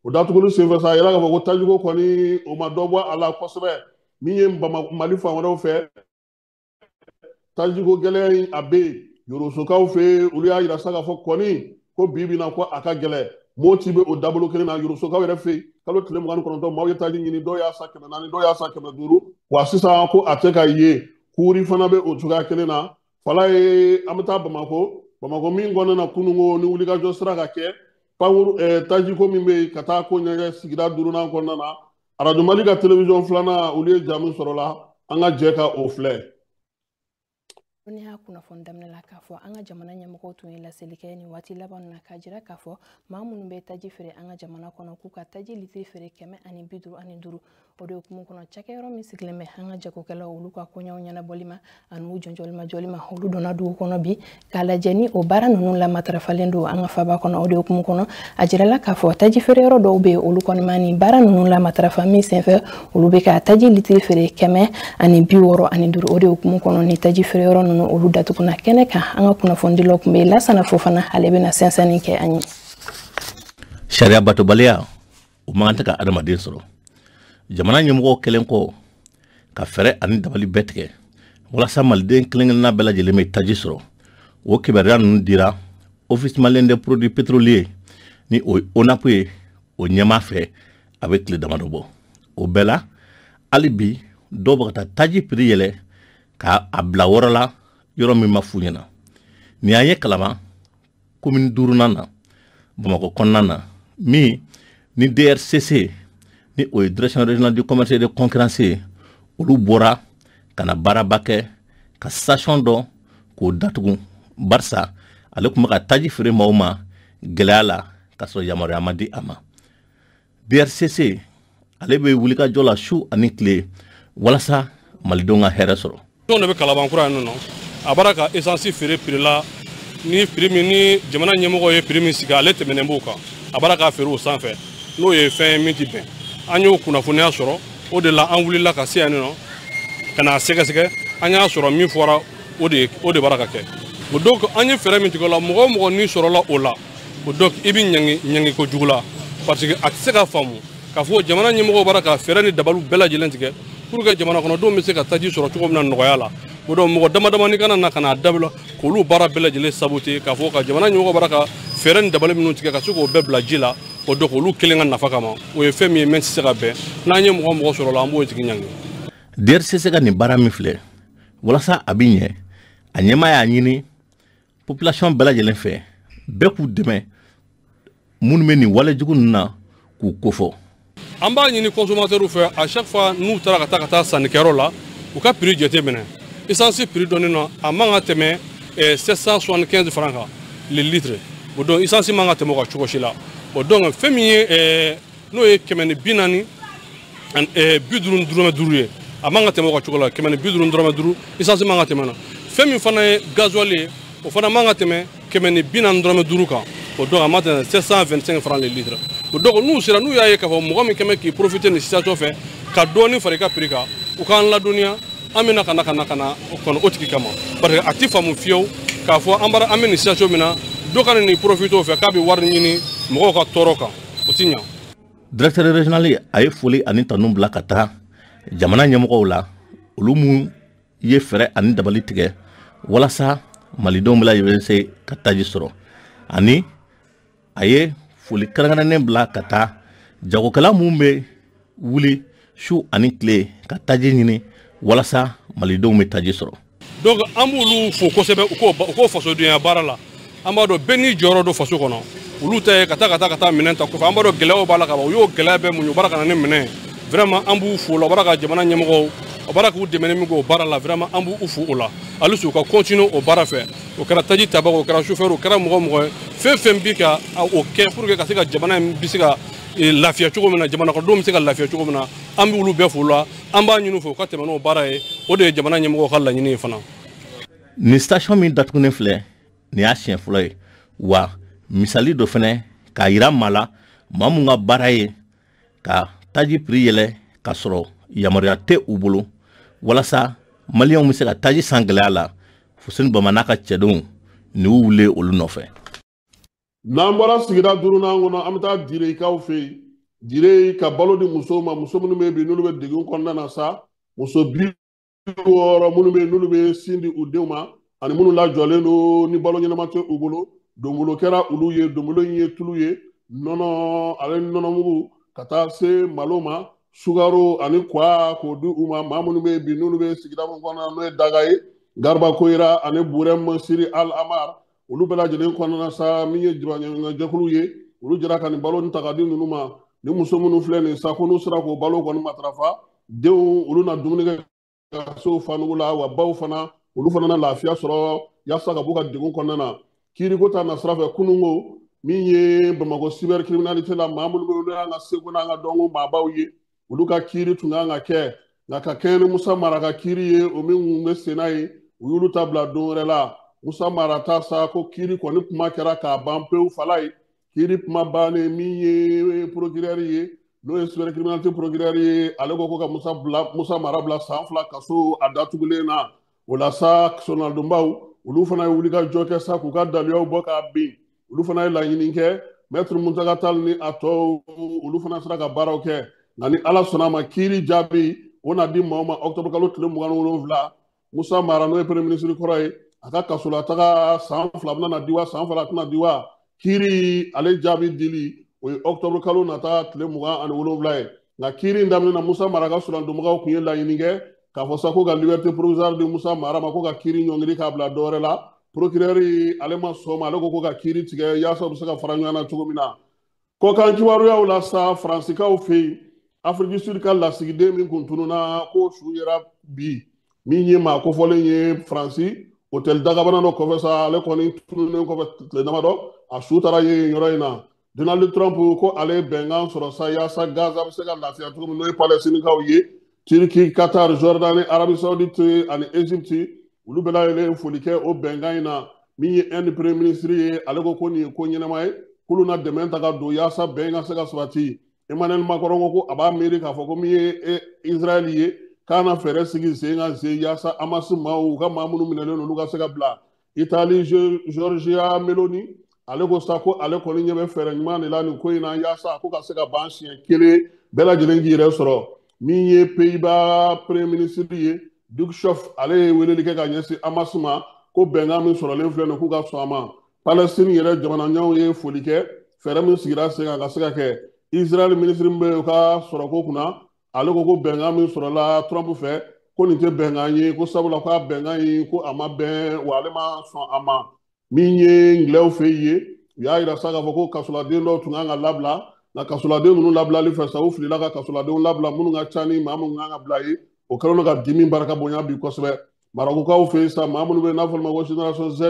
Speaker 2: o datuguli senfɛ sa a yira k'a fɔ ko tajiko kɔni o ma dɔ bɔ a la kosɛbɛ min ye Mali fan wɛrɛw fɛ tajiko gɛlɛya in a bɛ yen Yorosokaw fɛ olu y'a yira sa k'a fɔ kɔni ko bi bi in na ko a ka gɛlɛn Moti bɛ o dabolo kelen na Yorosokaw yɛrɛ fɛ yen kalo tile 29 maaw ye taji ɲini dɔw y'a sa 400 dɔw y'a sa 500 wa sisan ko a tɛ ka ye kuuri fana bɛ o cogoya kelen na fala ye an bɛ taa Bamako min kɔnɔna na kununko ni wulikajɔ sera ka kɛ tajiko min bɛ yen ka taa ko ɲɛgɛn sigida 5nan kɔnɔna na Radio Mali ka télévision 2nan olu ye jamu sɔrɔ la an ka jɛ ka o filɛ.
Speaker 10: Ni y'a kunnafoni daminɛ la k'a fɔ an ka jamana ɲɛmɔgɔw tun ye laseli kɛ nin waati laban na k'a jira k'a fɔ maa minnu bɛ taji feere an ka jamana kɔnɔ k'u ka taji litiri feere 150 o de hukumu kɔnɔ cakɛyɔrɔ min sigilen bɛ an ka jagokɛlaw olu ka koɲɛw ɲɛnabɔli ma ani u jɔnjɔlimajɔli ma olu donna dugu kɔnɔ bi k'a lajɛ ni o baara ninnu lamatarafalen don an ka faba kɔnɔ o de hukumu kɔnɔ a jirala k'a fɔ taji feereyɔrɔ dɔw bɛ olu kɔni ma ni baara ninnu lamatarafa min senfɛ olu bɛ ka taji litiri feere 165 o de hukumu kɔnɔ ni taji feereyɔrɔ ninnu olu datuguna kɛnɛ kan an ka kunnafonidilaw tun bɛ Lasana Fofana ale bɛna sɛnsɛnni kɛ an ye.
Speaker 11: Sariya batobaliya o man tɛ ka adamaden sɔrɔ jamana ɲɛmɔgɔ kelen kɔ ka fɛrɛ ani dabali bɛɛ tigɛ walasa maliden kelen-kelenna bɛɛ lajɛlen bɛ taji sɔrɔ o kibaruya ninnu dira office malien des produits pétroliers ni o ONAP ye o ɲɛma fɛ a bɛ tile damadɔ bɔ o bɛɛ la hali bi dɔw bɛ ka taa taji prix yɛlɛ ka a bila wɔrɔ la yɔrɔ min ma f'u ɲɛna ni an ye kalama commune 5nan na Bamakɔ kɔnɔna na min ni DRCC ni o Direction Régionale du Commerce et de Concurrence olu bɔra ka na baaraba kɛ ka station dɔ k'o datugu barisa ale tun bɛ ka taji feere maaw ma gɛlɛya la ka sɔrɔ yamaruya ma di a ma DRCC ale bɛ wulikajɔ la su ani tile walasa malidenw ka hɛrɛ sɔrɔ.
Speaker 12: Dɔw de bɛ Kalabankura yan nɔ a bɔra ka essence feere prix la ni prix min ni jamana ɲɛmɔgɔ ye prix min sigi ale tɛmɛnen b'o kan a bɔra k'a feere o sanfɛ n'o ye fɛn ye min tɛ bɛn an y'o kunnafoniya sɔrɔ o de la an wulila ka se yan nɔ ka na sɛgɛsɛgɛ an y'a sɔrɔ min fɔra o de bɔra ka kɛ o donc an ye fɛɛrɛ min tigɛ o la mɔgɔ o mɔgɔ ni sɔrɔla o la o donc i bɛ ɲangi kojugu la parce que a tɛ se ka faamu k'a fɔ jamana ɲɛmɔgɔ bɔra ka fɛɛrɛ ni dabaliw bɛɛ lajɛlen tigɛ pour que jamana kɔnɔdenw bɛ se ka taji sɔrɔ cogo min na nɔgɔya la o donc mɔgɔ damadamani kana na ka na dabila k'olu baara bɛɛ lajɛlen saboter k'a fɔ ka jamana ɲɛmɔgɔ bɔra ka fɛɛrɛ ni dabali minnu tigɛ ka se k'o bɛɛ bila ji la o donc olu kelen ka nafa kama o ye fɛn min ye mɛn tɛ se ka bɛn n'an ye mɔgɔ sɔrɔ la an b'o tigi ɲangi.
Speaker 11: DRCC ka nin baara min filɛ walasa a bɛ ɲɛ a ɲɛmaa y'a ɲini population bɛɛ lajɛlen fɛ bɛɛ k'u dɛmɛ minnu bɛ nin walejugu ninnu na k'u kofɔ.
Speaker 12: An b'a ɲini consommateurs fɛ à chaque fois n'u taara ka taa sannikɛyɔrɔ la u ka prix jate minɛ essence prix dɔnnen na a man ka tɛmɛ 775 francs kan le litre o donc essence man ka tɛmɛ o kan cogo si la o donc fɛn min ye n'o ye 140 50 dɔrɔmɛ 5 ye a man ka tɛmɛ o kan cogo la 150 dɔrɔmɛ 5 essence man ka tɛmɛ na fɛn min fana ye gasoil ye o fana man ka tɛmɛ 140 dɔrɔmɛ 5 kan o donc a ma tɛmɛ 725 francs le litre o donc n'u y'a ye k'a fɔ mɔgɔ min kɛmɛ k'i profiter nin situation fɛ ka dɔɔni fara i ka prix kan u k'an ladɔnniya an bɛna ka na o tigi kama parce que a tɛ faamu fiyewu k'a fɔ an bɛ nin situation min na dɔ ka nin profiter o fɛ k'a bɛ wari ɲini mɔgɔw ka tɔɔrɔ kan o tɛ ɲa.
Speaker 11: Directeur régional a ye foli ani tanu bila ka taa jamana ɲɛmɔgɔw la olu mun ye fɛɛrɛ ani dabali tigɛ walasa malidenw bɛɛ lajɛlen se ka taji sɔrɔ ani a ye foli kɛrɛnkɛrɛnnen bila ka taa jagokɛla mun bɛ wuli su ani tile ka taji ɲini walasa malidenw bɛ taji sɔrɔ.
Speaker 12: Donc an b'olu fo kosɛbɛ u k'o fasodonya baara la an b'a dɔn bɛɛ n'i jɔyɔrɔ don faso kɔnɔ olu ta ye ka taa minɛn ta kɔfɛ an b'a dɔn gɛlɛyaw b'a la ka ban u y'o gɛlɛya bɛɛ muɲu u b'a ka na ni minɛn vraiment an b'u fo o la u b'a ka jamana ɲɛmɔgɔw u b'a k'u dɛmɛ min kɛ o baara la vraiment an b'u fo o la hali su ka continuer o baara fɛ o kɛra taji tabaga o kɛra chauffeur o kɛra mɔgɔ ye fɛn bi ka o kɛ pour que ka se ka jamana in bɛ se ka lafiya cogo min na jamana kɔnɔdenw bɛ se ka lafiya cogo min na an bɛ olu bɛɛ fo o la an b'a ɲini u fɛ u ka tɛmɛ n'o baara ye o de ye jamana ɲɛmɔgɔw ka laɲini ye fana.
Speaker 11: Nin station min datugunen filɛ nin y'a siɲɛ fɔlɔ ye wa misali dɔ fɛnɛ k'a yira maa la maa mun ka baara ye ka taji prix yɛlɛ ka sɔrɔ yamaruya tɛ u bolo walasa maliyɛnw bɛ se ka taji san gɛlɛya la Fuseni Bama n'a ka cɛdenw ni y'u wuli olu nɔfɛ.
Speaker 2: N'an bɔra sigida 5nan kɔnɔ an bɛ taa Direkaw fɛ yen Dire ka balo di musow ma muso minnu bɛ yen bi n'olu bɛ degun kɔnɔna na sa muso 60 minnu bɛ yen n'olu bɛ sin di u denw ma ani minnu lajɔlen don ni balo ɲɛnama tɛ u bolo donbolo kɛra olu ye donbolo in ye tulu ye nɔnɔ ale nɔnɔmugu ka taa se malo ma sukaro ani kwa k'o di u ma maa minnu bɛ yen bi n'olu bɛ sigida min kɔnɔna na n'o ye Daga ye Garba Koyira ani Burema Siri Al Amar olu bɛɛ lajɛlen kɔnɔna na sa min ye jɛkulu ye olu jɛra ka nin balo nin ta ka di ninnu ma ni muso minnu filɛ nin sa ko n'u sera k'o balo kɔni matarafa denw olu na dumuni kɛ ka se u fanugu la wa baw fana olu fana na lafiya sɔrɔ yaasa ka b'u ka degun kɔnɔna na kiiriko ta na sira fɛ kununko min ye Bamakɔ cybercriminalité la maa minnu bɛ olu y'an ka seko n'an ka dɔnko maabaw ye olu ka kiiri tun kan ka kɛ nka ka kɛɲɛ ni Musa Mara ka kiiri ye o min kun bɛ sen n'a ye u y'olu ta bila don wɛrɛ la Musa Mara ta sa ko kiiri kɔni kuma kɛra k'a ban pewu fala ye kiiri kuma bannen min ye procureur ye n'o ye cybercriminalité procureur ye ale ko ka Musa Mara bila san 2 kaso a datugulen na o la sa sonaldonbaw olu fana ye wuli ka jɔ kɛ sa k'u ka daliyaw bɔ k'a bin olu fana ye laɲini kɛ maître Muntaka Tall ni a tɔw olu fana sera ka baaraw kɛ nka ni Ala sɔnna a ma kiiri jaabi o na di maaw ma octobre kalo tile 27 Musa Mara n'o ye premier ministre kɔrɔ ye a ka kasolataga san 2 bɛna na di wa san 2 tɛna di wa kiiri ale jaabi dili o ye octobre kalo nata tile 27 ye nka kiiri in daminɛ na Musa Mara ka solandonbagaw tun ye laɲini kɛ k'a fɔ sa ko ka liberté provisoire di Musa Mara ma ko ka kiiri ɲɔngiri k'a bila dɔwɛrɛ la procureur ale ma sɔn ma ale ko ka kiiri tigɛ yaasa u bɛ se ka fara ɲɔgɔn na cogo min na kɔkan kibaruyaw la sa Faransikaw fɛ yen Afrique du Sud ka lasigiden min kun tununna ko su yera bi min ye maa kofɔlen ye Faransi hôtel Dagabana dɔ kɔfɛ sa ale kɔni tununnen kɔfɛ tile damadɔ a su taara ye yɔrɔ in na Donald Trump ko ale ye bɛnkan sɔrɔ sa yaasa Gaza bɛ se ka lafiya cogo min n'o ye Palestinikaw ye Turki, Qatar, Jordanie, Arabie Saoudite ani Egypte olu bɛɛ lajɛlen foli kɛ o bɛnkan in na min ye un premier ministre ye ale ko nin ye ko ɲɛnama ye k'olu na dɛmɛ ta ka don yaasa bɛn ka se ka sabati Emmanuel Macron ko a b'a miiri k'a fɔ ko min ye Israël ye k'a na fɛɛrɛ sigi sen kan sen yaasa Hamas maaw u ka maa minnu minɛlen olu ka se ka bila Italie Giorgia Meloni ale ko sa ko ale kɔni ɲɛ bɛ fɛɛrɛ ɲuman de la nin ko in na yaasa ko ka se ka ban siɲɛ kelen bɛɛ lajɛlen k'i yɛrɛ sɔrɔ min ye Pays-Bas premier ministre ye Duc Chof ale ye weleli kɛ ka ɲɛsin Hamas ma ko bɛnkan min sɔrɔlen filɛ nin k'u ka sɔn a ma Palestine yɛrɛ jamanaɲɛw ye foli kɛ fɛɛrɛ min sigira sen kan ka se ka kɛ Israël ministre min bɛ u ka sɔrɔko kunna ale ko bɛnkan min sɔrɔla Trump fɛ ko nin tɛ bɛnkan ye ko sabula k'a bɛnkan ye ko a ma bɛn wa ale ma sɔn a ma min ye Ngilɛw fɛ ye u y'a yira sa k'a fɔ ko kasoladen dɔw tun kan ka labila nka kasoladen ninnu labilali fɛ sa u filila ka kasoladenw labila minnu ka ca ni maa minnu kan ka bila ye o kɛlen don ka dimi barika bonya bi kosɛbɛ Marakukaw fɛ yen sa maa minnu bɛ yen n'a fɔra ma ko génération Z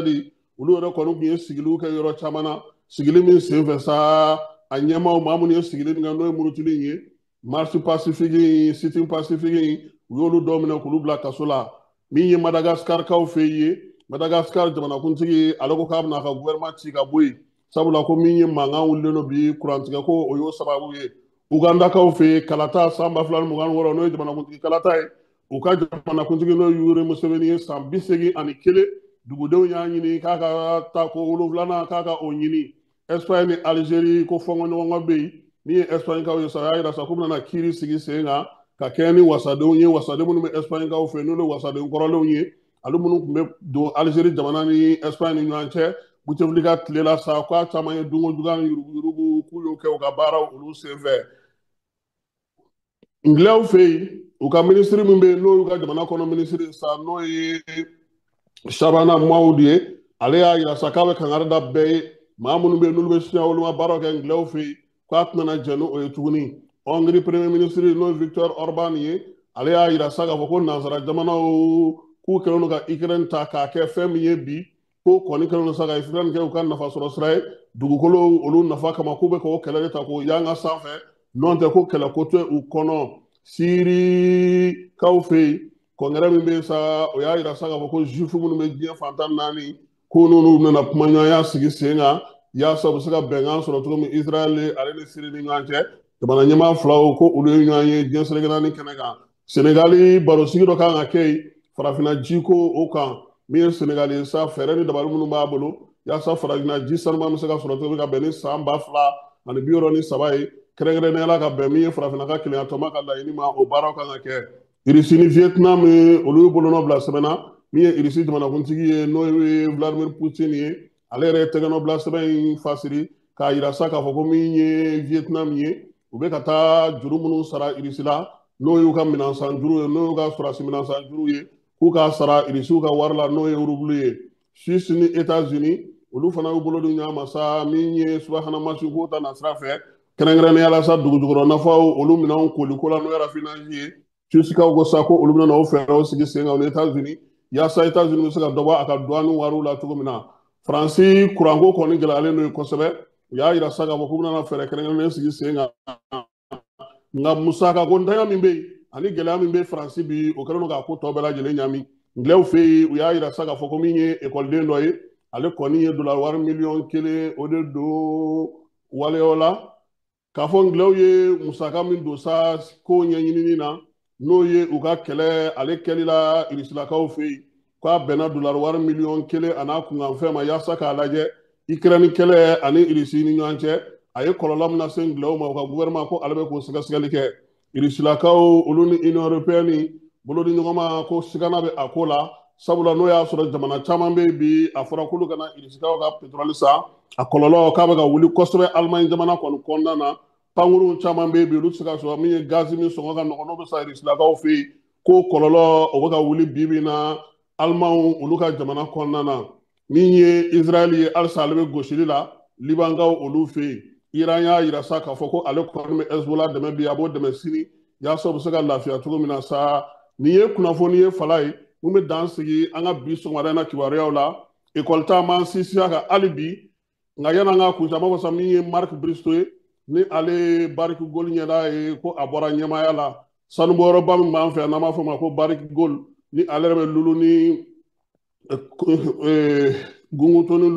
Speaker 2: olu yɛrɛ kɔni tun ye sigiliw kɛ yɔrɔ caman na sigili min sen fɛ sa a ɲɛmaaw maa minnu ye sigili min kɛ n'o ye murutili ye marche pacifique in sitting pacifique in u y'olu dɔw minɛ k'olu bila kaso la min ye Madagascar kaw fɛ ye Madagascar jamanakuntigi ale ko k'a bɛna a ka gouvernement ci ka bɔ yen sabula ko min ye mankan wulilen don bi kurantigɛ ko o y'o sababu ye Ugandakaw fɛ yen Kalata san 2026 n'o ye jamanakuntigi Kalata ye u ka jamanakuntigi n'o ye Yoweri Museveni ye san 81 dugudenw y'a ɲini k'a ka taa ko 7 k'a ka o ɲini Espagne ni Algérie ko fɔnkɔɲɔgɔnkɔ bɛ yen min ye Espagnekaw ye sa a y'a yira sa k'u bɛna kiiri sigi sen kan ka kɛɲɛ ni wasadenw ye wasaden minnu bɛ Espagnekaw fɛ n'olu ye wasaden kɔrɔlenw ye ale minnu tun bɛ don Algérie jamana ni Espagne ni ɲɔgɔn cɛ Bouteflika tile la sa k'a caman ye dunko juguya ni yuruguyurugu k'u y'o kɛ u ka baaraw olu senfɛ Ngilɛw fɛ yen u ka ministre min bɛ yen n'o y'u ka jamana kɔnɔ ministre sa n'o ye Shabana Mawud ye ale y'a yira sa k'a bɛ kangari da bɛɛ ye maa minnu bɛ yen n'olu bɛ siɲɛ olu ma baaraw kɛ Ngilɛw fɛ yen k'a tɛna jɛn n'o ye tuguni Hongrie premier ministre n'o ye Viktor Orban ye ale y'a yira sa k'a fɔ ko nanzara jamanaw k'u kɛlen don ka Ukraine ta k'a kɛ fɛn min ye bi ko kɔni kɛlen don sa ka Ukraine kɛ u ka nafa sɔrɔ sira ye dugukolo olu nafa kama k'u bɛ k'o kɛlɛ de ta k'o yanga sanfɛ n'o tɛ ko kɛlɛ ko tɛ u kɔnɔ Sirikaw fɛ yen kɔngɛrɛ min bɛ yen sa o y'a yira sa k'a fɔ ko jufu minnu bɛ diɲɛ fantan 4 ko n'olu nana kuma ɲɔgɔnya sigi sen kan yaasa u bɛ se ka bɛnkan sɔrɔ cogo min Israël ale ni Siri ni ɲɔgɔn cɛ jamana ɲɛmaa filaw ko olu ye ɲɔgɔn ye diɲɛ seleke naani kɛnɛ kan Senegali barosigi dɔ kan ka kɛ yen farafinna ji ko o kan min ye Senegali ye sa fɛɛrɛ ni dabali minnu b'a bolo yaasa farafinna ji sanuman bɛ se ka sɔrɔ cogo min ka bɛn ni san 2063 ye kɛrɛnkɛrɛnnenya la ka bɛn min ye farafinna ka keleyatɔma ka laɲini ma o baaraw kan ka kɛ Russie ni Vietnam olu ye bolonɔ bila sɛbɛn na min ye Russie jamanakuntigi ye n'o ye Vladimir Poutine ye ale yɛrɛ ye tɛgɛnɔ bila sɛbɛn in fasiri k'a yira sa k'a fɔ ko min ye Vietnam ye u bɛ ka taa juru minnu sara Russie la n'o y'u ka minansan juru ye n'o y'u ka sɔrɔdasi minansan juru ye k'u k'a sara Russiw ka wari la n'o ye rublu ye Suisse ni États-Unis olu fana y'u bolo di ɲɔgɔn ma sa min ye subahana mansiw k'o ta nasira fɛ kɛrɛnkɛrɛnnenya la sa dugujukɔrɔ nafaw olu minɛnw koliko la n'o ye rafinage ye Suissekaw ko sa ko olu bɛna o fɛɛrɛw sigi sen kan o ni États-Unis yaasa États-Unis bɛ se ka dɔ bɔ a ka douane wariw la cogo min na Faransi kuranko kɔni gɛlɛyalen don kosɛbɛ u y'a yira sa k'a fɔ k'u bɛna fɛɛrɛ kɛrɛnkɛrɛnnen sigi sen kan nga musaka ko ntanya min be ani gɛlɛya min be faransi bi o kɛlen no k'a ko tɔ bɛɛ lajɛlen ɲami ngilɛw fɛ yen u y'a yira sa k'a fɔ ko min ye ekɔliden dɔ ye ale kɔni ye dollar wari miliyɔn 1 o de don waleyaw la k'a fɔ ngilɛw ye musaka min don sa ko ɲɛɲinini na n'o ye u ka kɛlɛ ale kɛlila irisilakaw fɛ yen k'a bɛnna dollar wari miliyɔn 1 a n'a kunkanfɛn ma yaasa k'a lajɛ Ukraine kɛlɛ ani irisi ni ɲɔgɔn cɛ a ye kɔlɔlɔ min lase ngilɛw ma u ka gouvernement ko ale bɛ k'o sɛgɛsɛgɛli kɛ irisilakaw olu ni union européenne bolo di ɲɔgɔn ma ko sigana bɛ a ko la sabula n'o y'a sɔrɔ jamana caman bɛ bi a fɔra k'olu kana irisikaw ka pétrole san a kɔlɔlɔ k'a bɛ ka wuli kosɛbɛ Allemagne jamana kɔni kɔnɔna na pankurun caman bɛ bi olu tɛ se ka sɔrɔ min ye gazi min sɔngɔ ka nɔgɔn n'o bɛ sa irisilakaw fɛ yen ko kɔlɔlɔ o bɛ ka wuli bi bi na Allemagne olu ka jamana kɔnɔna na min ye Israël ye halisa ale bɛ gosili la Libankaw olu fɛ yen Iran y'a yira sa k'a fɔ ko ale kɔni bɛ Hezbollah dɛmɛ bi a b'o dɛmɛ sini yaasa u bɛ se ka lafiya cogo min na sa nin ye kunnafoni ye fala ye mun bɛ dan sigi an ka bi sɔgɔmada na kibaruyaw la ekɔli ta m'an sinsin a kan hali bi nka yan'an ka kuncɛ an b'a fɔ sa min ye Marc Bristow ye ni ale Barrick Gold ɲɛda ye ko a bɔra ɲɛmaaya la sanubɔyɔrɔba min b'an fɛ yan n'an b'a fɔ ma ko Barrick Gold ni ale yɛrɛ bɛ lulu ni Gungutoni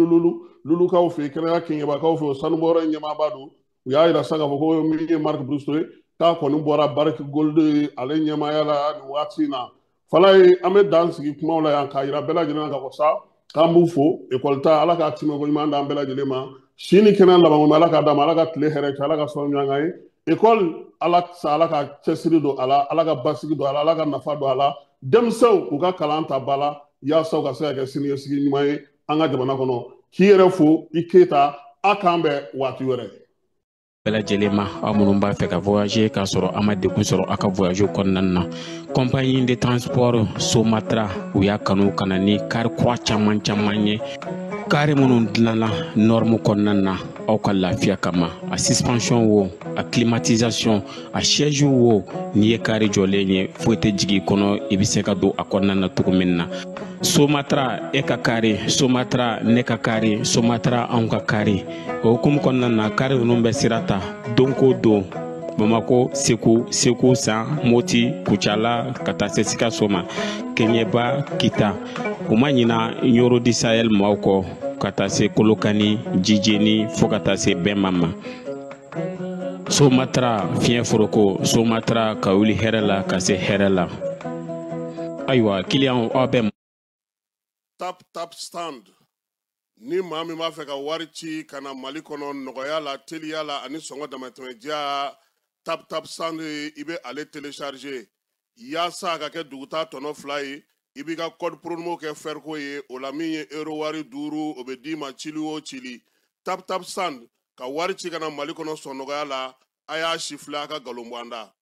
Speaker 2: lulukaw fɛ yen kɛnɛya kɛɲɛbakaw fɛ o sanubɔyɔrɔ ɲɛmaaba don u y'a yira sa k'a fɔ ko min ye Marc Bristow ye k'a kɔni bɔra Barrick Gold ale ɲɛmaaya la nin waati in na fala ye an bɛ dan sigi kumaw la yan k'a yira bɛɛ lajɛlen na k'a fɔ sa k'an b'u fo ekɔli ta ala k'a timɛko ɲuman d'an bɛɛ lajɛlen ma si ni kɛnɛ laban ala k'a d'a ma ala ka tile hɛrɛ cɛ ala ka sɔrɔ ɲɔgɔn ye ekɔli ala sa ala ka cɛsiri don a la ala ka basigi don a la ala ka nafa don a la denmisɛnw u ka kalan ta ba la yaasa u ka se ka kɛ siniɲɛsigi ɲuman ye an ka jamana kɔnɔ k'i yɛrɛ fo i Keyita a k'an bɛn waati wɛrɛ.
Speaker 13: bɛɛ lajɛlen ma aw minnu b'a fɛ ka voyager k'a sɔrɔ a ma degun sɔrɔ a ka voyage kɔnɔna na compagnie de transport Somatra u y'a kanu ka na ni kari kura caman ye kari minnu dilanna norme kɔnɔna na aw ka lafiya kama a suspension wo a climatisation a siège wo n'i ye kari jɔlen ye foyi tɛ jigin kɔnɔ i bɛ se ka don a kɔnɔna na cogo min na Somatra e ka kari Somatra ne ka kari Somatra anw ka kari o hukumu kɔnɔna na kari ninnu bɛ sira ta don ko don Bamako Segu San Moti Kucala ka taa se Sikaso ma Keɲeba Kita u ma ɲina Yoro di Sahel maaw kɔ ka taa se Kolokani Jijeni fo ka taa se Bɛnma ma Somatra fiɲɛ foroko Somatra ka wuli hɛrɛ la ka se hɛrɛ la ayiwa client aw bɛ
Speaker 2: tap stand ni maa min b'a fɛ ka wari ci ka na Mali kɔnɔ nɔgɔya la teliya la ani sɔngɔ damatɛmɛdiya tap stand i bɛ ale télécharger yaasa a ka kɛ duguta tɔnɔ 2 ye i b'i ka code promo kɛ Ferco ye o la min ye euro wari 5 o bɛ d'i ma cili o cili tap stand ka wari ci ka na Mali kɔnɔ sɔn nɔgɔya la a y'a sifilɛ a ka galon bɔ an da